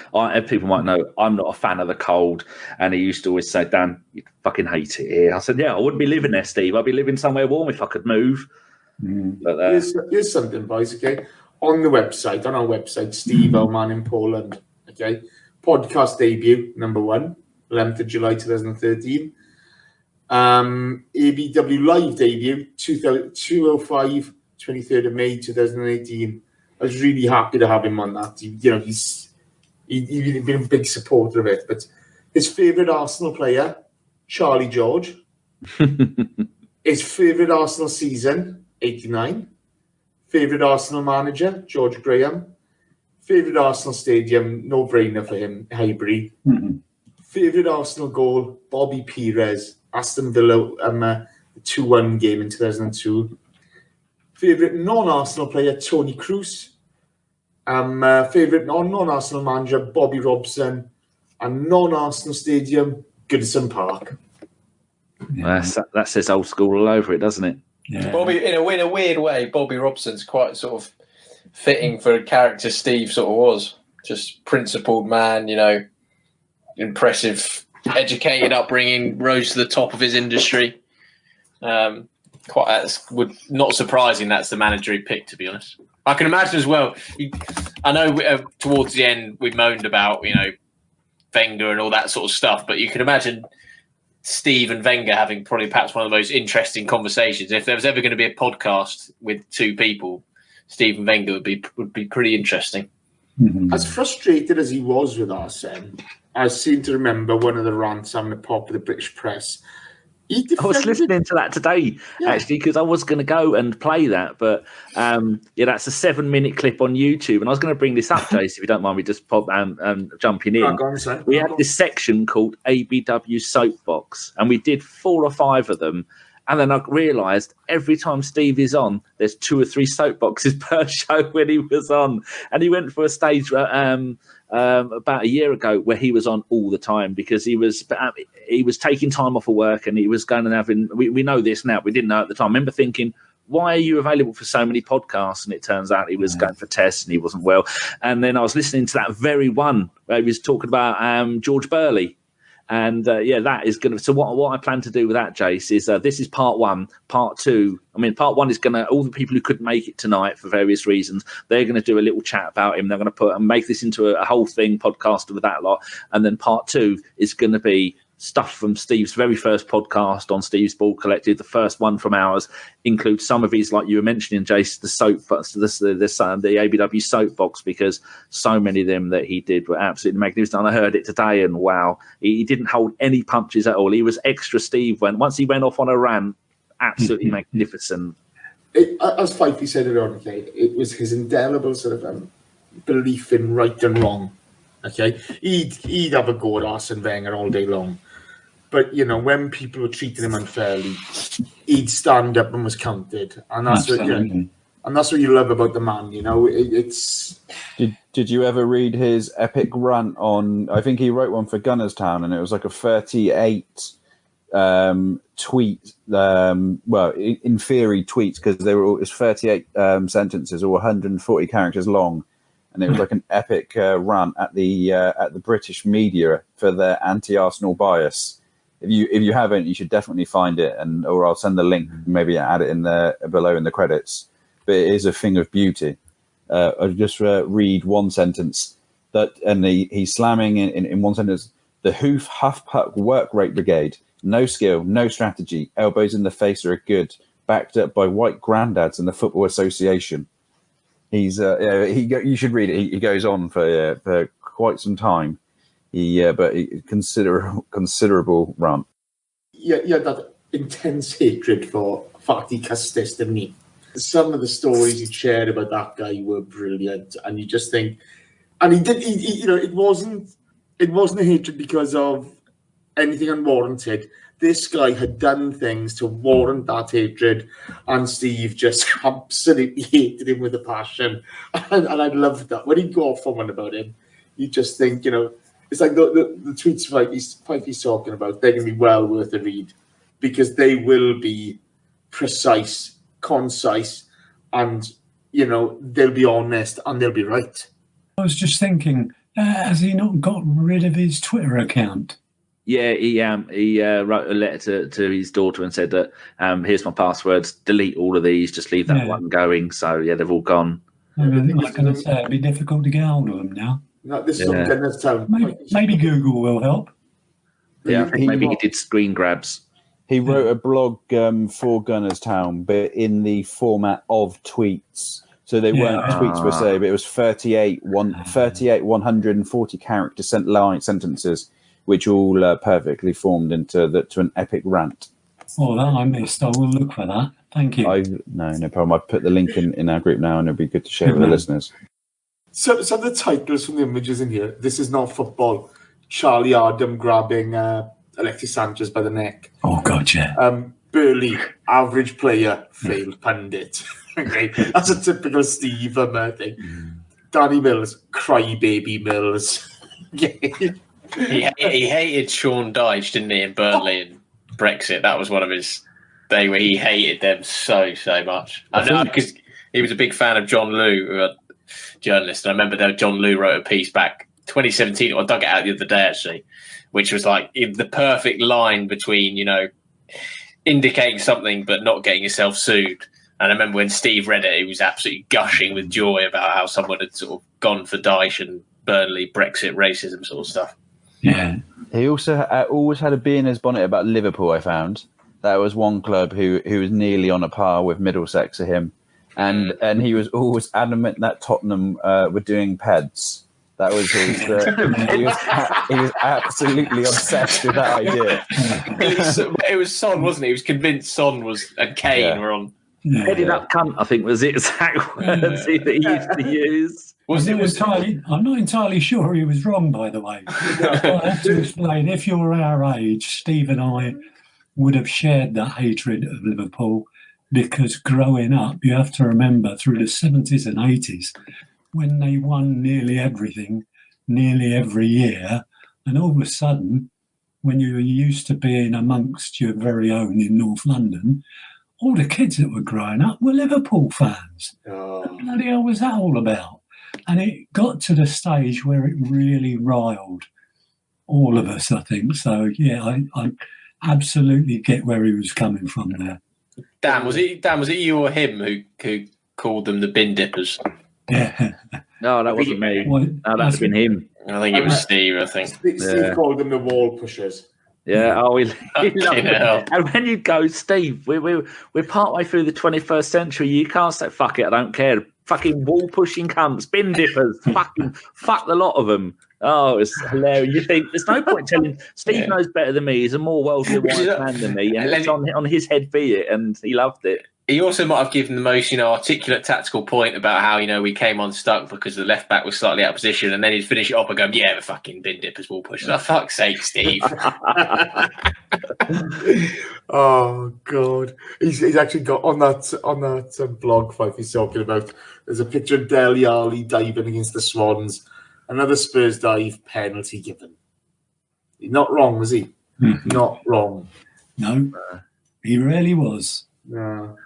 people might know I'm not a fan of the cold. And he used to always say, Dan, you fucking hate it here. I said, yeah, I wouldn't be living there, Steve. I'd be living somewhere warm if I could move. But, here's something, boys, okay? On our website, Steve, our man in Poland. Okay, podcast debut, number 1, 11th of July 2013. ABW live debut, 205, 23rd of May 2018. I was really happy to have him on that. He's been a big supporter of it. But his favourite Arsenal player, Charlie George. His favourite Arsenal season, 89. Favourite Arsenal manager, George Graham. Favourite Arsenal stadium, no-brainer for him, Highbury. Favourite Arsenal goal, Bobby Pires, Aston Villa, the 2-1 game in 2002. Favourite non-Arsenal player, Tony Cruz. Favourite non-Arsenal manager, Bobby Robson. And non-Arsenal stadium, Goodison Park. That says old school all over it, doesn't it? Yeah. Bobby, in a weird way, Bobby Robson's quite sort of fitting for a character Steve sort of was. Just principled man, you know, impressive, educated upbringing, rose to the top of his industry. Would not surprising that's the manager he picked, to be honest. I can imagine as well. I know towards the end we moaned about, you know, Wenger and all that sort of stuff, but you can imagine Steve and Wenger having probably perhaps one of the most interesting conversations. If there was ever going to be a podcast with two people, Steve and Wenger would be pretty interesting. As frustrated as he was with Arsene, I seem to remember one of the rants on the pop of the British press. I was listening to that today, actually, because I was going to go and play that. But, that's a 7-minute clip on YouTube. And I was going to bring this up, Jace, if you don't mind me just jumping in. We had this section called ABW Soapbox, and we did 4 or 5 of them. And then I realised every time Steve is on, there's 2 or 3 soapboxes per show when he was on. And he went for a stage about a year ago where he was on all the time because he was taking time off of work and he was going and having. We know this now. We didn't know at the time. I remember thinking, why are you available for so many podcasts? And it turns out he was going for tests and he wasn't well. And then I was listening to that very one where he was talking about George Burley. And that is going to. So what I plan to do with that, Jace, is this is part 1. Part 2. I mean, part 1 is going to all the people who couldn't make it tonight for various reasons. They're going to do a little chat about him. They're going to make this into a whole thing podcast with that lot. And then part 2 is going to be stuff from Steve's very first podcast on Steve's Ball Collective. The first one from ours includes some of his, like you were mentioning, Jace, the soapbox, the ABW soapbox, because so many of them that he did were absolutely magnificent. And I heard it today, and wow, he didn't hold any punches at all. He was extra Steve once he went off on a rant. Absolutely magnificent. As Fifey said it on, okay, it was his indelible sort of belief in right and wrong. Okay, he'd have a go at Arsene Wenger all day long. But, you know, when people were treating him unfairly, he'd stand up and was counted. And that's what you love about the man, you know. It's. Did you ever read his epic rant on, I think he wrote one for Gunners Town, and it was like a 38 tweet, in theory tweets, because they were all, it's 38 sentences or 140 characters long. And it was like an epic rant at the British media for their anti-Arsenal bias. if you haven't, you should definitely find it, or I'll send the link, maybe add it in there below in the credits. But it is a thing of beauty. I'll just read one sentence and he's slamming in one sentence: the Hoof Huff Puck Work Rate Brigade. No skill, no strategy. Elbows in the face are good. Backed up by white granddads and the Football Association. He's you should read it. He goes on for quite some time. But considerable run. Yeah, that intense hatred for Fatty Custis, didn't he? Some of the stories he shared about that guy were brilliant, and you just think, and it wasn't a hatred because of anything unwarranted. This guy had done things to warrant that hatred, and Steve just absolutely hated him with a passion, and I loved that. When he'd go off on one about him, you just think, it's like the tweets Fifey's talking about, they're going to be well worth a read, because they will be precise, concise, and, they'll be honest and they'll be right. I was just thinking, has he not got rid of his Twitter account? Yeah, he wrote a letter to his daughter and said that here's my passwords, delete all of these, just leave that one going. So, yeah, they've all gone. I was going to say, it'd be difficult to get hold of them now. No, this is goodness town. Maybe Google will help. Yeah, I think maybe he did screen grabs. He wrote a blog for Gunners Town, but in the format of tweets. So they weren't tweets per se, but it was 38 140 character sentences, which all perfectly formed to an epic rant. Oh, that I missed. I will look for that. Thank you. No problem. I've put the link in our group now, and it'll be good to share with the listeners. So the titles from the images in here: "This is not football." Charlie Adam grabbing Alexis Sanchez by the neck. Oh God, yeah. Burley, average player, failed pundit. Okay, that's a typical Steve thing. Danny Mills, crybaby Mills. he hated Sean Dyche, didn't he, in Burnley and Brexit? That was one of his day where he hated them so much. I know, because he was a big fan of John Liu, a journalist. And I remember that John Liu wrote a piece back 2017. I dug it out the other day actually, which was like the perfect line between indicating something but not getting yourself sued. And I remember when Steve read it, he was absolutely gushing with joy about how someone had sort of gone for Dyche and Burnley, Brexit, racism sort of stuff. Yeah. He also always had a bee in his bonnet about Liverpool, I found. That was one club who was nearly on a par with Middlesex to him. And he was always adamant that Tottenham were doing PEDs. That was his. He was absolutely obsessed with that idea. It was Son, wasn't it? He was convinced Son and Kane were on. Yeah. Headed up cunt, I think, was the exact words that he used to use. I'm not entirely sure he was wrong, by the way. I have to explain. If you're our age, Steve and I would have shared that hatred of Liverpool, because growing up, you have to remember through the 70s and 80s, when they won nearly everything, nearly every year, and all of a sudden, when you were used to being amongst your very own in North London, all the kids that were growing up were Liverpool fans. What the bloody hell was that all about? And it got to the stage where it really riled all of us, I think. So, yeah, I absolutely get where he was coming from there. Dan, was it you or him who called them the bin dippers? Yeah. No, that wasn't me. No, that's been him. I think it was Steve, I think. Steve called them the wall pushers. Yeah, he loved it. And when you go, Steve, we're partway through the 21st century. You can't say, fuck it, I don't care. Fucking wall-pushing cunts, bin dippers, fuck the lot of them. Oh, it's hilarious. You think, there's no point telling, Steve knows better than me. He's a more worldly wise man than me. And it's on his head be it, and he loved it. He also might have given the most, articulate tactical point about how, we came unstuck because the left back was slightly out of position, and then he'd finish it up and go, yeah, the fucking bin dippers will push. For fuck's sake, Steve. Oh God, he's actually got on that blog fight he's talking about. There's a picture of Dele Alli diving against the Swans. Another Spurs dive, penalty given. He's not wrong, was he? Not wrong. No, he really was. No.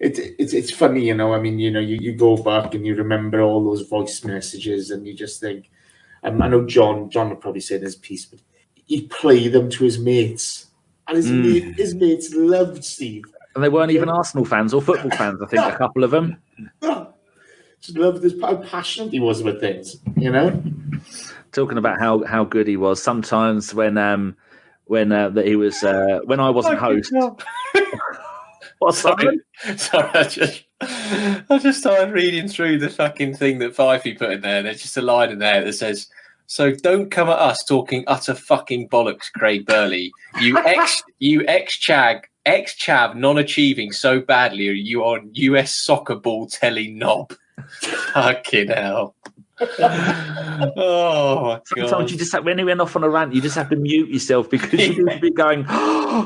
It's funny, you go back and you remember all those voice messages and you just think, I know John would probably say in his piece, but he'd play them to his mates. And his mates loved Steve. And they weren't even Arsenal fans or football fans, I think, a couple of them. Just loved how passionate he was about things, you know? Talking about how good he was. Sometimes when I wasn't host. What, sorry, I just started reading through the fucking thing that Fifey put in there. There's just a line in there that says, "So don't come at us talking utter fucking bollocks, Craig Burley. You ex-chav non-achieving so badly, or you on US soccer ball telly knob." Fucking hell. Oh my god! Sometimes you just have, when he went off on a rant, you just have to mute yourself because you need to be going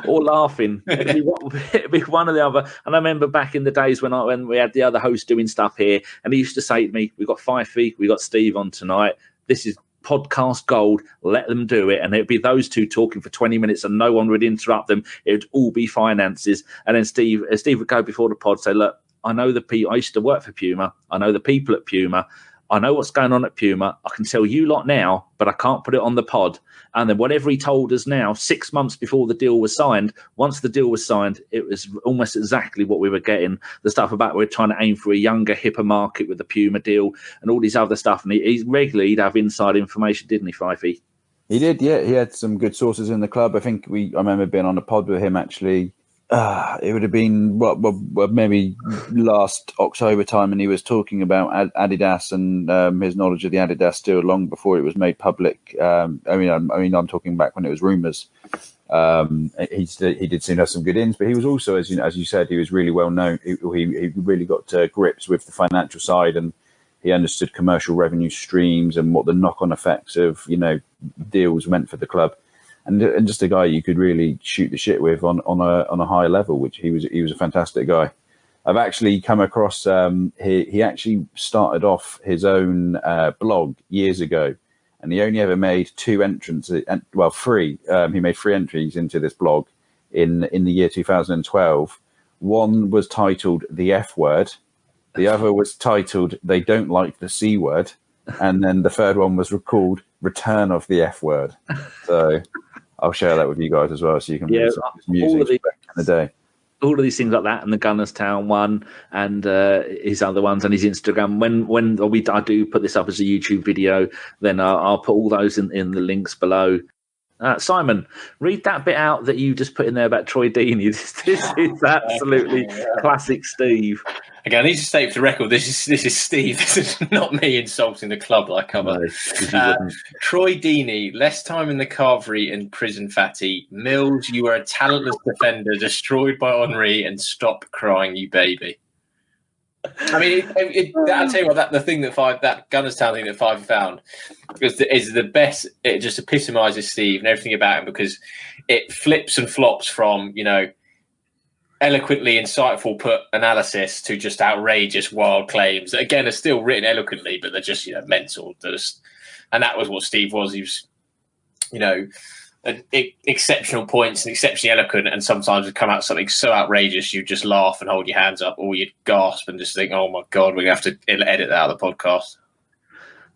or laughing. It'd be one or the other. And I remember back in the days when we had the other host doing stuff here, and he used to say to me, "We've got Fifey, we got Steve on tonight. This is podcast gold. Let them do it." And it'd be those two talking for 20 minutes, and no one would interrupt them. It would all be finances. And then Steve would go before the pod, say, "Look, I know the people. I used to work for Puma. I know the people at Puma. I know what's going on at Puma. I can tell you lot now, but I can't put it on the pod." And then whatever he told us now, 6 months before the deal was signed, once the deal was signed, it was almost exactly what we were getting. The stuff about we're trying to aim for a younger, hipper market with the Puma deal and all these other stuff. And he'd regularly have inside information, didn't he, Fifey? He did, yeah. He had some good sources in the club. I think I remember being on a pod with him, actually. It would have been maybe last October time, and he was talking about Adidas and his knowledge of the Adidas deal long before it was made public. I'm talking back when it was rumours. He did seem to have some good ins, but he was also, as you said, he was really well known. He really got to grips with the financial side, and he understood commercial revenue streams and what the knock-on effects of deals meant for the club. And just a guy you could really shoot the shit with on a high level, which he was a fantastic guy. I've actually come across he actually started off his own blog years ago, and he only ever made three. He made 3 entries into this blog in the year 2012. One was titled "The F Word," the other was titled "They Don't Like the C Word," and then the third one was called "Return of the F Word." So I'll share that with you guys as well, so you can read some of his music back in the day. All of these things like that, and the Gunnerstown one, and his other ones, and his Instagram. When I do put this up as a YouTube video, then I'll put all those in the links below. Simon, read that bit out that you just put in there about Troy Deeney. This is absolutely classic Steve. Again, I need to state for the record, this is Steve. This is not me insulting the club that I cover. No, Troy Deeney, less time in the carvery and prison fatty. Mills, you are a talentless defender, destroyed by Henri, and stop crying, you baby. I mean, I'll tell you what, the thing that Gunnerstown thing that Five found is the best. It just epitomises Steve and everything about him, because it flips and flops from, eloquently insightful analysis to just outrageous wild claims that again are still written eloquently, but they're just mental. And that was what Steve was. He was, exceptional points and exceptionally eloquent, and sometimes would come out something so outrageous you just laugh and hold your hands up, or you'd gasp and just think, "Oh my god, we're gonna have to edit that out of the podcast."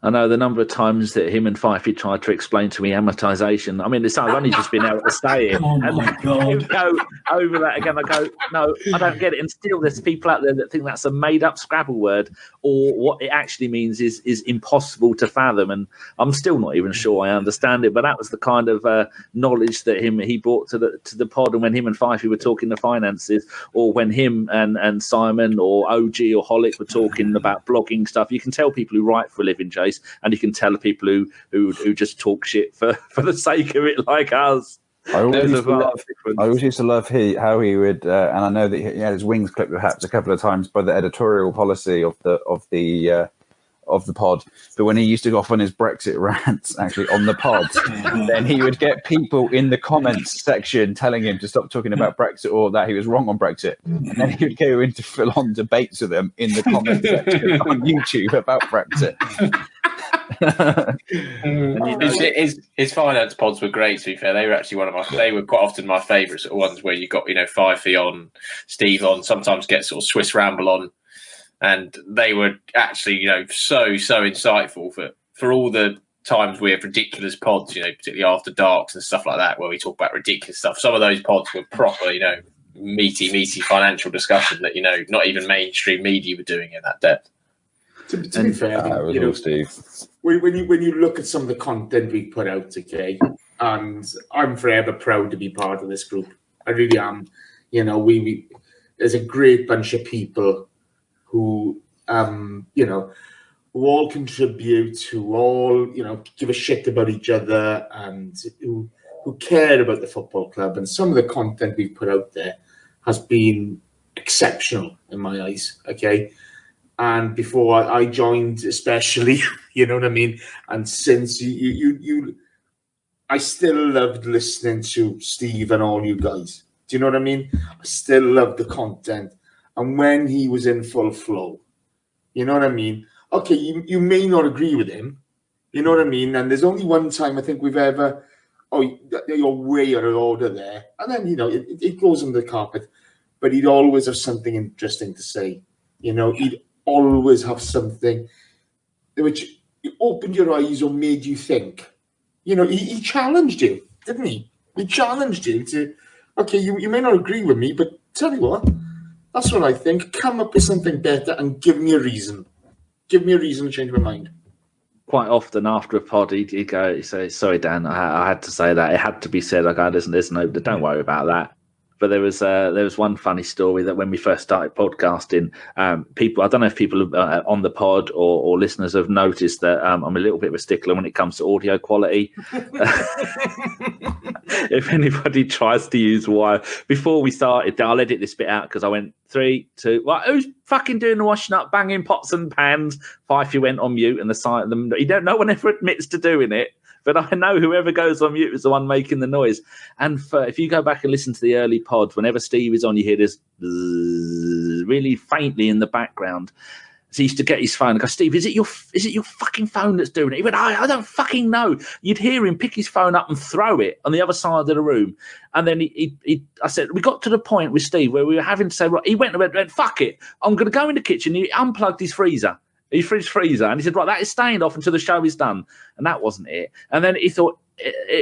I know the number of times that him and Fifey tried to explain to me amortization. I mean, I've only just been able to say it. Oh my God. Go over that again. I go, no, I don't get it. And still there's people out there that think that's a made-up Scrabble word, or what it actually means is impossible to fathom. And I'm still not even sure I understand it. But that was the kind of knowledge that he brought to the pod. And when him and Fifey were talking the finances, or when him and Simon or OG or Holic were talking about blogging stuff, you can tell people who write for a living, Jay. And you can tell the people who just talk shit for the sake of it, like us. I always used to love how he would, and I know that he had his wings clipped perhaps a couple of times by the editorial policy of the pod. But when he used to go off on his Brexit rants, actually on the pod, then he would get people in the comments section telling him to stop talking about Brexit, or that he was wrong on Brexit. And then he would go into full-on debates with them in the comments section on YouTube about Brexit. His finance pods were great, to be fair. They were actually they were quite often my favourites, ones where you got Fifey on, Steve on, sometimes get sort of Swiss Ramble on, and they were actually so insightful for all the times we have ridiculous pods, particularly after darks and stuff like that, where we talk about ridiculous stuff. Some of those pods were proper, meaty financial discussion that, not even mainstream media were doing in that depth. To be fair, Steve. When you look at some of the content we put out, okay, and I'm forever proud to be part of this group. I really am. We there's a great bunch of people who, who all contribute, who all, give a shit about each other, and who care about the football club. And some of the content we've put out there has been exceptional in my eyes, okay? And before I joined, especially, you know what I mean? And since I still loved listening to Steve and all you guys. Do you know what I mean? I still love the content. And when he was in full flow, you know what I mean? Okay, you may not agree with him, you know what I mean? And there's only one time I think we've ever, you're way out of order there. And then, it goes under the carpet. But he'd always have something interesting to say. He'd always have something which opened your eyes or made you think. He challenged you, didn't he? He challenged you to, okay, you may not agree with me, but tell you what, that's what I think. Come up with something better and give me a reason. Give me a reason to change my mind. Quite often after a pod, he'd say, sorry, Dan, I had to say that. It had to be said. I go, there's no, don't worry about that. But there was one funny story that when we first started podcasting, people, I don't know if people on the pod or listeners have noticed that I'm a little bit of a stickler when it comes to audio quality. If anybody tries to use wire, before we started, I'll edit this bit out because I went 3, 2, well, who's fucking doing the washing up, banging pots and pans? Fifey went on mute and the side of them. No one ever admits to doing it. But I know whoever goes on mute is the one making the noise. And if you go back and listen to the early pods, whenever Steve is on, you hear this really faintly in the background. So he used to get his phone and go, Steve, is it your fucking phone that's doing it? He went, I don't fucking know. You'd hear him pick his phone up and throw it on the other side of the room. And then I said, we got to the point with Steve where we were having to say, right, he went and went, fuck it. I'm going to go in the kitchen. He unplugged his freezer. His freezer, and he said, right, that is staying off until the show is done. And that wasn't it. And then he thought,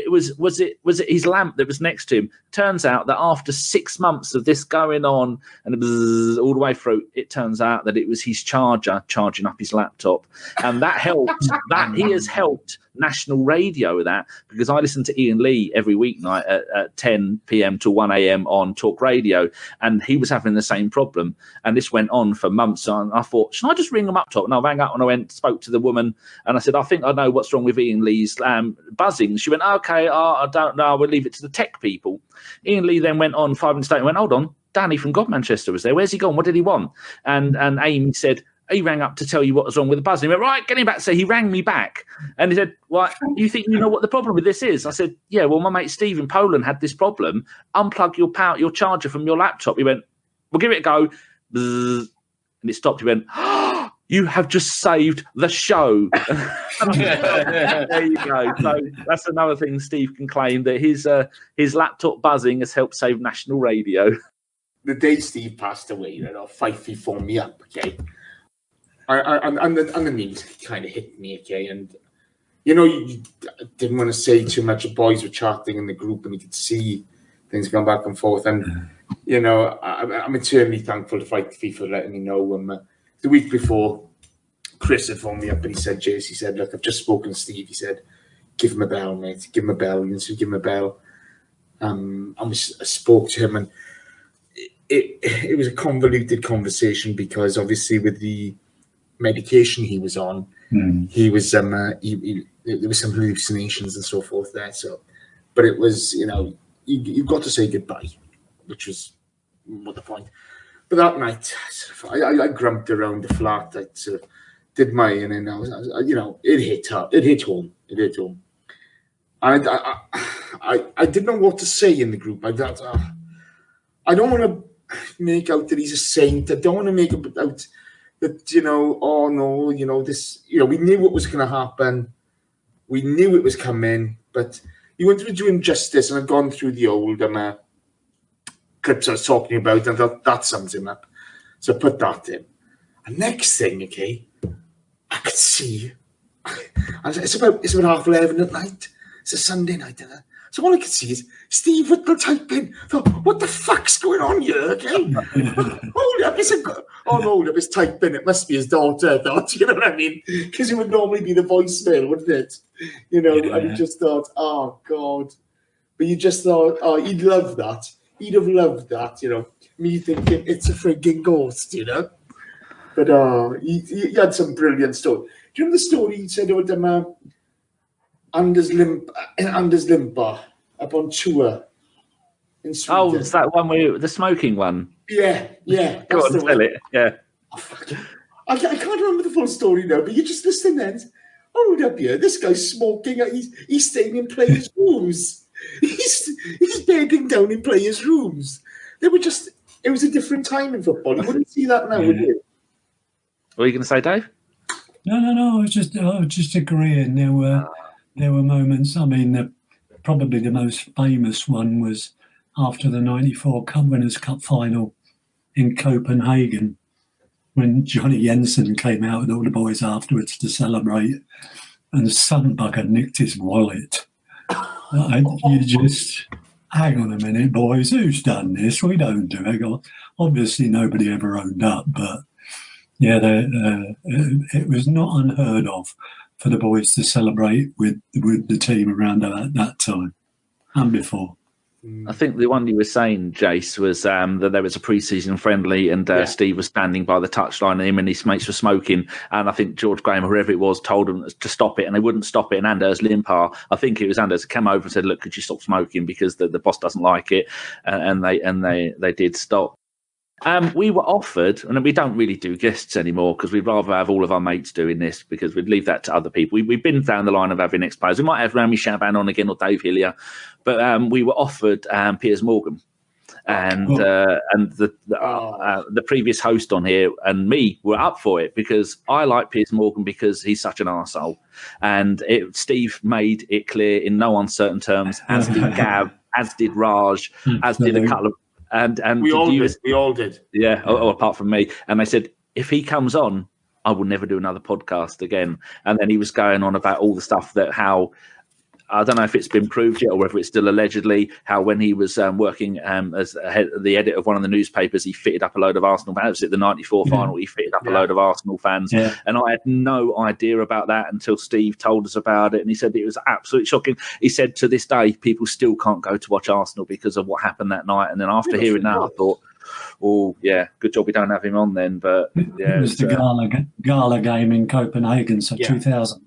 was it his lamp that was next to him? Turns out that after 6 months of this going on and all the way through, it turns out that it was his charger charging up his laptop. And that helped. He has helped national radio with that, because I listen to Ian Lee every weeknight at 10 p.m. to 1 a.m. on Talk Radio, and he was having the same problem. And this went on for months. And I thought, should I just ring him up top? And I rang up and I spoke to the woman, and I said, I think I know what's wrong with Ian Lee's buzzing. She went, okay, I don't know, we'll leave it to the tech people. Ian Lee then went on 5 minutes later and went, hold on, Danny from God Manchester was there. Where's he gone? What did he want? And Amy said, he rang up to tell you what was wrong with the buzz. And he went, right, get him back. So he rang me back. And he said, well, you think you know what the problem with this is? I said, yeah, well, my mate Steve in Poland had this problem. Unplug your charger from your laptop. He went, we'll give it a go. And it stopped. He went, oh, you have just saved the show. There you go. So that's another thing Steve can claim, that his laptop buzzing has helped save national radio. The day Steve passed away, Fifey phoned me up, okay? And the news kind of hit me, okay? And, you didn't want to say too much. The boys were chatting in the group and you could see things going back and forth. And, I'm eternally thankful to Fifey for letting me know. The week before, Chris had phoned me up and he said, Jace, he said, look, I've just spoken to Steve. He said, give him a bell, mate. Give him a bell. And so give him a bell. I spoke to him, and it was a convoluted conversation, because obviously with the medication he was on, he was there was some hallucinations and so forth there. So, but it was, you've got to say goodbye, which was what the point. But that night, I grumped around the flat. I sort of did my, and then I was, it hit hard. It hit home. And I didn't know what to say in the group. I don't want to make out that he's a saint. I don't want to make out that, oh no, this, we knew what was going to happen. We knew it was coming, but you wanted to do him justice, and I've gone through the old clips I was talking about, and that sums him up. So I put that in. And next thing, okay, I could see And it's about 11:30 at night. It's a Sunday night, isn't it? So all I could see is Steve Whittle typing. Thought, what the fuck's going on here? Okay, hold up, hold up, it's typing. It must be his daughter. I thought, you know what I mean? Because it would normally be the voicemail, wouldn't it? You know, and you just thought, oh God. But you just thought, oh, he'd love that. He'd have loved that, you know. Me thinking it's a frigging ghost, you know. But he had some brilliant story. Do you remember the story he said about Anders Limpa up on tour in Sweden? Oh, it's that one where the smoking one. Yeah. Go on, tell it. Yeah. I can't remember the full story now, but you just listen then. Hold up here, this guy's smoking. He's staying in players' rooms. He's bedding down in players' rooms. It was a different time in football. You wouldn't see that now, would you? What are you going to say, Dave? No. I was just agreeing. There were moments. I mean, probably the most famous one was after the '94 Winners' Cup final in Copenhagen, when Johnny Jensen came out with all the boys afterwards to celebrate, and some bugger nicked his wallet. You just hang on a minute, boys. Who's done this? We don't do it. Obviously, nobody ever owned up, but. Yeah, it was not unheard of for the boys to celebrate with the team around at that time and before. I think the one you were saying, Jace, was that there was a pre-season friendly and Steve was standing by the touchline and him and his mates were smoking. And I think George Graham, or whoever it was, told them to stop it and they wouldn't stop it. And Anders Limpa, I think it was Anders, came over and said, look, could you stop smoking because the boss doesn't like it? And they did stop. We were offered, and we don't really do guests anymore because we'd rather have all of our mates doing this because we'd leave that to other people. We've been down the line of having ex-players. We might have Rami Shaban on again or Dave Hillier, but we were offered Piers Morgan. And the previous host on here and me were up for it because I like Piers Morgan because he's such an arsehole. And Steve made it clear in no uncertain terms, as did Gab, as did Raj, as did a couple of... And we all did. Yeah, apart from me. And they said, if he comes on, I will never do another podcast again. And then he was going on about all the stuff that how, I don't know if it's been proved yet or whether it's still allegedly, how when he was working as the editor of one of the newspapers, he fitted up a load of Arsenal fans. At the '94 final, he fitted up a load of Arsenal fans. Yeah. And I had no idea about that until Steve told us about it. And he said it was absolutely shocking. He said to this day, people still can't go to watch Arsenal because of what happened that night. And then after hearing that, I thought, oh, yeah, good job we don't have him on then. But yeah, it was the gala game in Copenhagen, so 2000.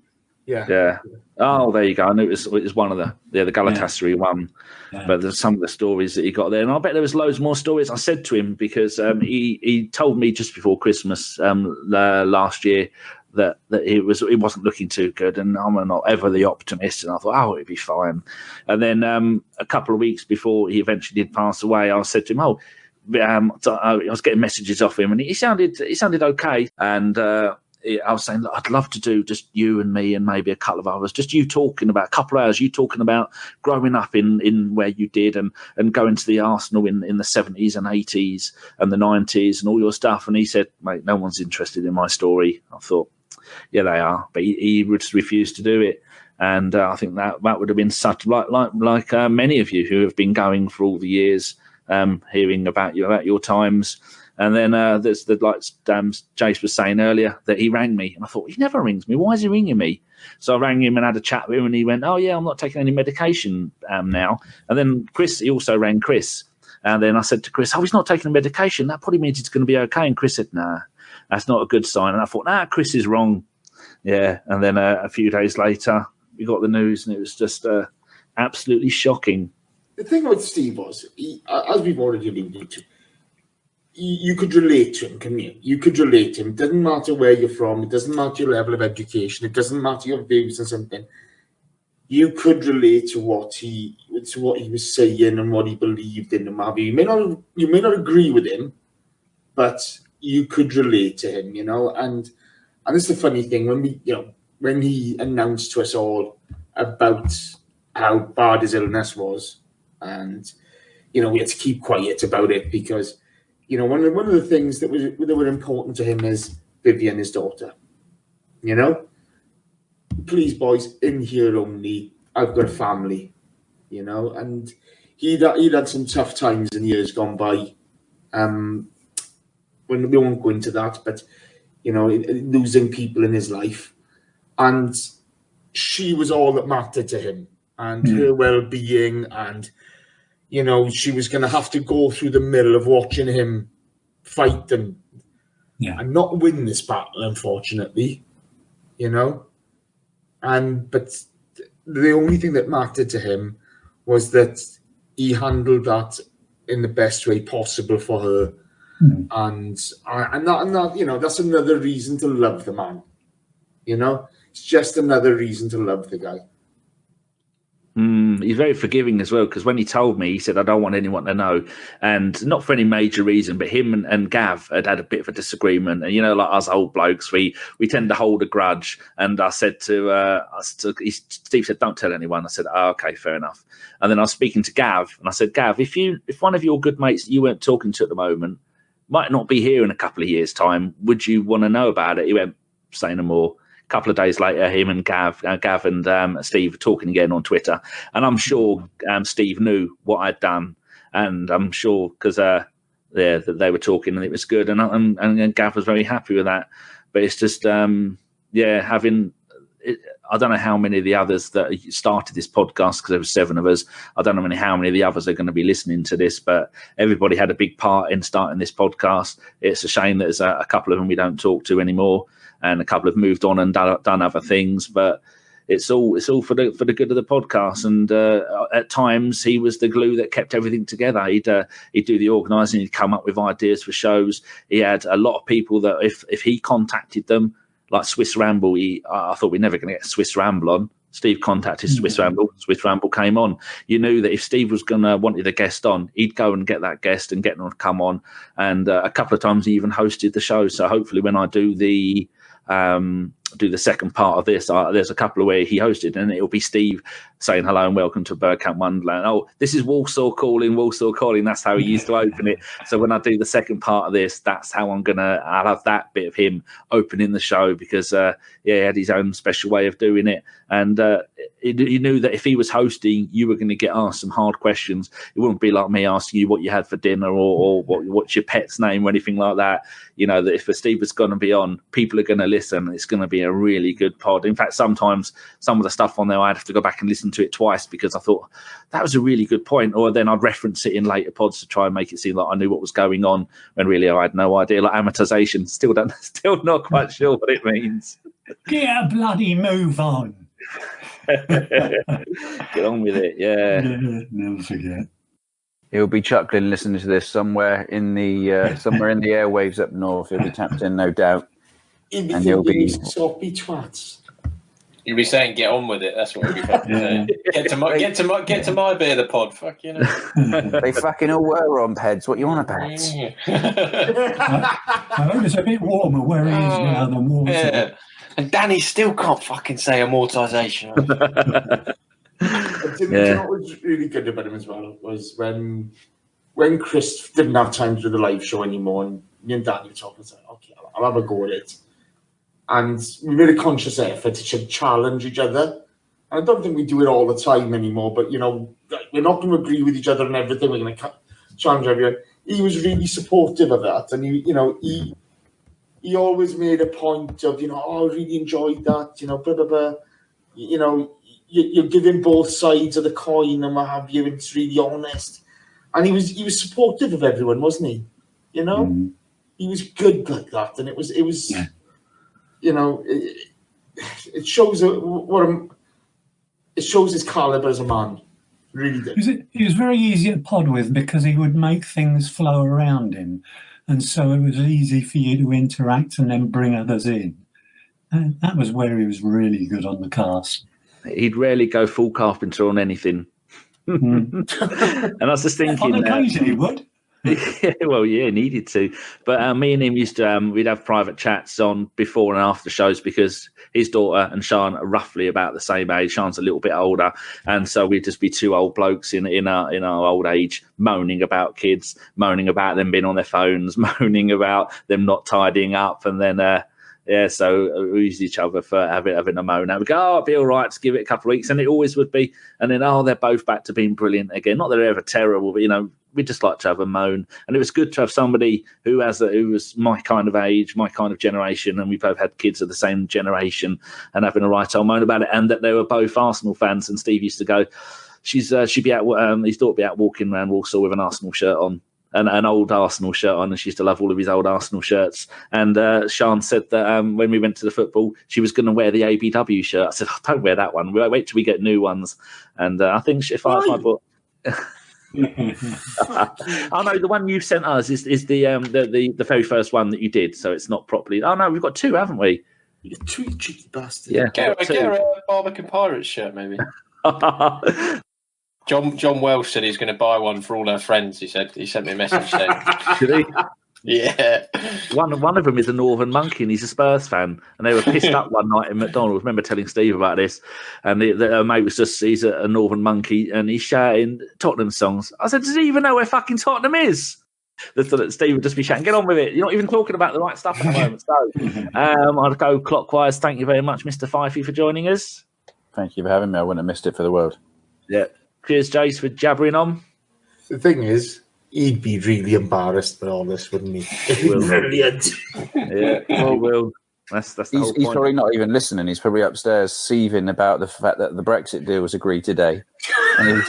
Yeah. Oh, there you go. I knew it was one of the Galatasaray one. Yeah. But there's some of the stories that he got there. And I bet there was loads more stories. I said to him, because he told me just before Christmas last year that it wasn't looking too good. And I'm not ever the optimist. And I thought, oh, it'd be fine. And then a couple of weeks before he eventually did pass away, I said to him, I was getting messages off him and he sounded okay. And I was saying, I'd love to do just you and me and maybe a couple of others, just you talking about a couple of hours, you talking about growing up in where you did and going to the Arsenal in the 70s and 80s and the 90s and all your stuff. And he said, mate, no one's interested in my story. I thought, yeah, they are. But he just refused to do it. And I think that would have been such like many of you who have been going for all the years, hearing about your times. And then there's Jace was saying earlier that he rang me. And I thought, he never rings me. Why is he ringing me? So I rang him and had a chat with him. And he went, oh, yeah, I'm not taking any medication now. And then he also rang Chris. And then I said to Chris, oh, he's not taking a medication. That probably means it's going to be okay. And Chris said, nah, that's not a good sign. And I thought, Chris is wrong. Yeah. And then a few days later, we got the news. And it was just absolutely shocking. The thing with Steve was, as we've already alluded to, you could relate to him, couldn't you? You could relate to him. It doesn't matter where you're from. It doesn't matter your level of education. It doesn't matter your views on something. You could relate to what he was saying and what he believed in. And you may not agree with him, but you could relate to him, you know. And it's the funny thing when he announced to us all about how bad his illness was, and we had to keep quiet about it because. One of the things that were important to him is Vivian, his daughter. please, boys, in here only. I've got a family, you know. And he'd had some tough times in years gone by. When we won't go into that, but you know, losing people in his life, and she was all that mattered to him, and her well-being, and you know, she was going to have to go through the mill of watching him fight and not win this battle, unfortunately, you know. But the only thing that mattered to him was that he handled that in the best way possible for her. And that, you know, that's another reason to love the man. You know, it's just another reason to love the guy. He's very forgiving as well, because when he told me, he said, I don't want anyone to know. And not for any major reason, but him and Gav had a bit of a disagreement. And, you know, like us old blokes, we tend to hold a grudge. And I said Steve said, don't tell anyone. I said, oh, okay, fair enough. And then I was speaking to Gav, and I said, Gav, if one of your good mates that you weren't talking to at the moment might not be here in a couple of years' time, would you want to know about it? He went, say no more. Couple of days later, him and Gav and Steve were talking again on Twitter, and I'm sure Steve knew what I'd done, and I'm sure because that they were talking and it was good, and Gav was very happy with that. But it's just having I don't know how many of the others that started this podcast, because there were 7 of us. I don't know how many of the others are going to be listening to this, but everybody had a big part in starting this podcast. It's a shame that there's a couple of them we don't talk to anymore, and a couple have moved on and done other things. But it's all for the good of the podcast. And at times he was the glue that kept everything together. He'd do the organising. He'd come up with ideas for shows. He had a lot of people that if he contacted them, like Swiss Ramble, I thought we're never going to get Swiss Ramble on. Steve contacted Swiss Ramble. Swiss Ramble came on. You knew that if Steve was going to wanted a guest on, he'd go and get that guest and get them to come on. And a couple of times he even hosted the show. So hopefully when I do the second part of this, there's a couple of where he hosted, and it'll be Steve saying hello and welcome to Bergkamp Wonderland. Oh, this is Walsall calling. That's how he used to open it. So when I do the second part of this, that's how I'll have that bit of him opening the show, because he had his own special way of doing it. And you knew that if he was hosting, you were going to get asked some hard questions. It wouldn't be like me asking you what you had for dinner or what's your pet's name or anything like that. You know, that if Steve was going to be on, people are going to listen. It's going to be a really good pod. In fact, sometimes some of the stuff on there, I'd have to go back and listen to it twice, because I thought that was a really good point. Or then I'd reference it in later pods to try and make it seem like I knew what was going on, when really I had no idea. Like amortization, still not quite sure what it means. Get a bloody move on. Get on with it, yeah. Never forget. He'll be chuckling listening to this somewhere in the airwaves up north. He'll be tapped in, no doubt. He'll be soppy twats. You'll be saying, "Get on with it." That's what we'll be fucking saying. Get to my bit of the pod. Fuck, you know. They fucking all were on peds. What you on about? I hope it's a bit warmer where he is now than warmer. Yeah. And Danny still can't fucking say amortization. You know what was really good about him as well was when Chris didn't have time to do the live show anymore, and me and Danny were talking, and said, "Okay, I'll have a go at it." And we made a conscious effort to challenge each other. And I don't think we do it all the time anymore, but, you know, we're not going to agree with each other on everything. We're going to challenge everyone. He was really supportive of that. And, he always made a point of, I really enjoyed that, blah, blah, blah. You're giving both sides of the coin and what have you. It's really honest. And he was supportive of everyone, wasn't he? He was good like that. And it was. Yeah. It shows it shows his caliber as a man. Really did. He was very easy to pod with, because he would make things flow around him, and so it was easy for you to interact and then bring others in. And that was where he was really good on the cast. He'd rarely go full carpenter on anything. And I was just thinking, on occasion he would. Well, yeah, needed to. But me and him used to, we'd have private chats on before and after shows, because his daughter and Sean are roughly about the same age. Sean's a little bit older. And so we'd just be two old blokes in our old age, moaning about kids, moaning about them being on their phones, moaning about them not tidying up. And then Yeah, so we used each other for having a moan. And we go, oh, it'll be all right, just give it a couple of weeks. And it always would be. And then, they're both back to being brilliant again. Not that they're ever terrible, but, we just like to have a moan. And it was good to have somebody who was my kind of age, my kind of generation, and we both had kids of the same generation and having a right old moan about it. And that they were both Arsenal fans. And Steve used to go, she'd be out, his daughter would be out walking around Walsall with an Arsenal shirt on. An old Arsenal shirt on, and she used to love all of his old Arsenal shirts. And Sian said that when we went to the football, she was going to wear the ABW shirt. I said, don't wear that one. Wait till we get new ones. And I think if I bought... Oh no, the one you sent us is the very first one that you did, so it's not properly. Oh no, we've got two, haven't we? You cheeky bastard. Yeah, get a Barbican Pirates shirt, maybe. John Welsh said he's going to buy one for all our friends. He sent me a message saying, did he? Yeah. One of them is a Northern Monkey, and he's a Spurs fan. And they were pissed up one night in McDonald's. I remember telling Steve about this. And the mate was he's a Northern Monkey, and he's shouting Tottenham songs. I said, does he even know where fucking Tottenham is? That Steve would just be shouting, get on with it. You're not even talking about the right stuff at the moment. So I'll go clockwise. Thank you very much, Mr. Fifey, for joining us. Thank you for having me. I wouldn't have missed it for the world. Yeah. Cheers, Jace, for jabbering on. The thing is, he'd be really embarrassed by all this, wouldn't he? Brilliant. Yeah, he will. That's the whole point. He's probably not even listening. He's probably upstairs seething about the fact that the Brexit deal was agreed today. And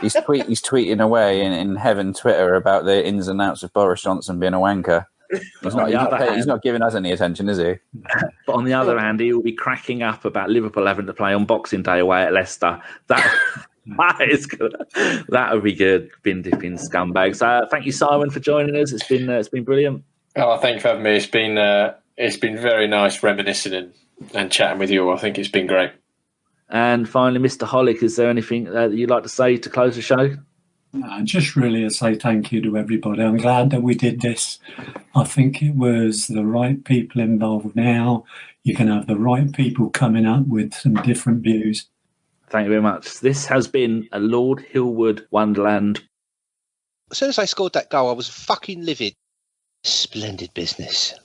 he's tweeting away in heaven Twitter about the ins and outs of Boris Johnson being a wanker. He's not giving us any attention, is he? But on the other hand, he will be cracking up about Liverpool having to play on Boxing Day away at Leicester. That is good. That would be good. Bin dipping scumbags. Thank you, Simon, for joining us. It's been brilliant. Oh, thank you for having me. It's been very nice reminiscing and chatting with you all. I think it's been great. And finally, Mr. Holick, is there anything that you'd like to say to close the show? Just really to say thank you to everybody. I'm glad that we did this. I think it was the right people involved now. You can have the right people coming up with some different views. Thank you very much. This has been a Lord Hillwood Wonderland. As soon as I scored that goal, I was fucking livid. Splendid business.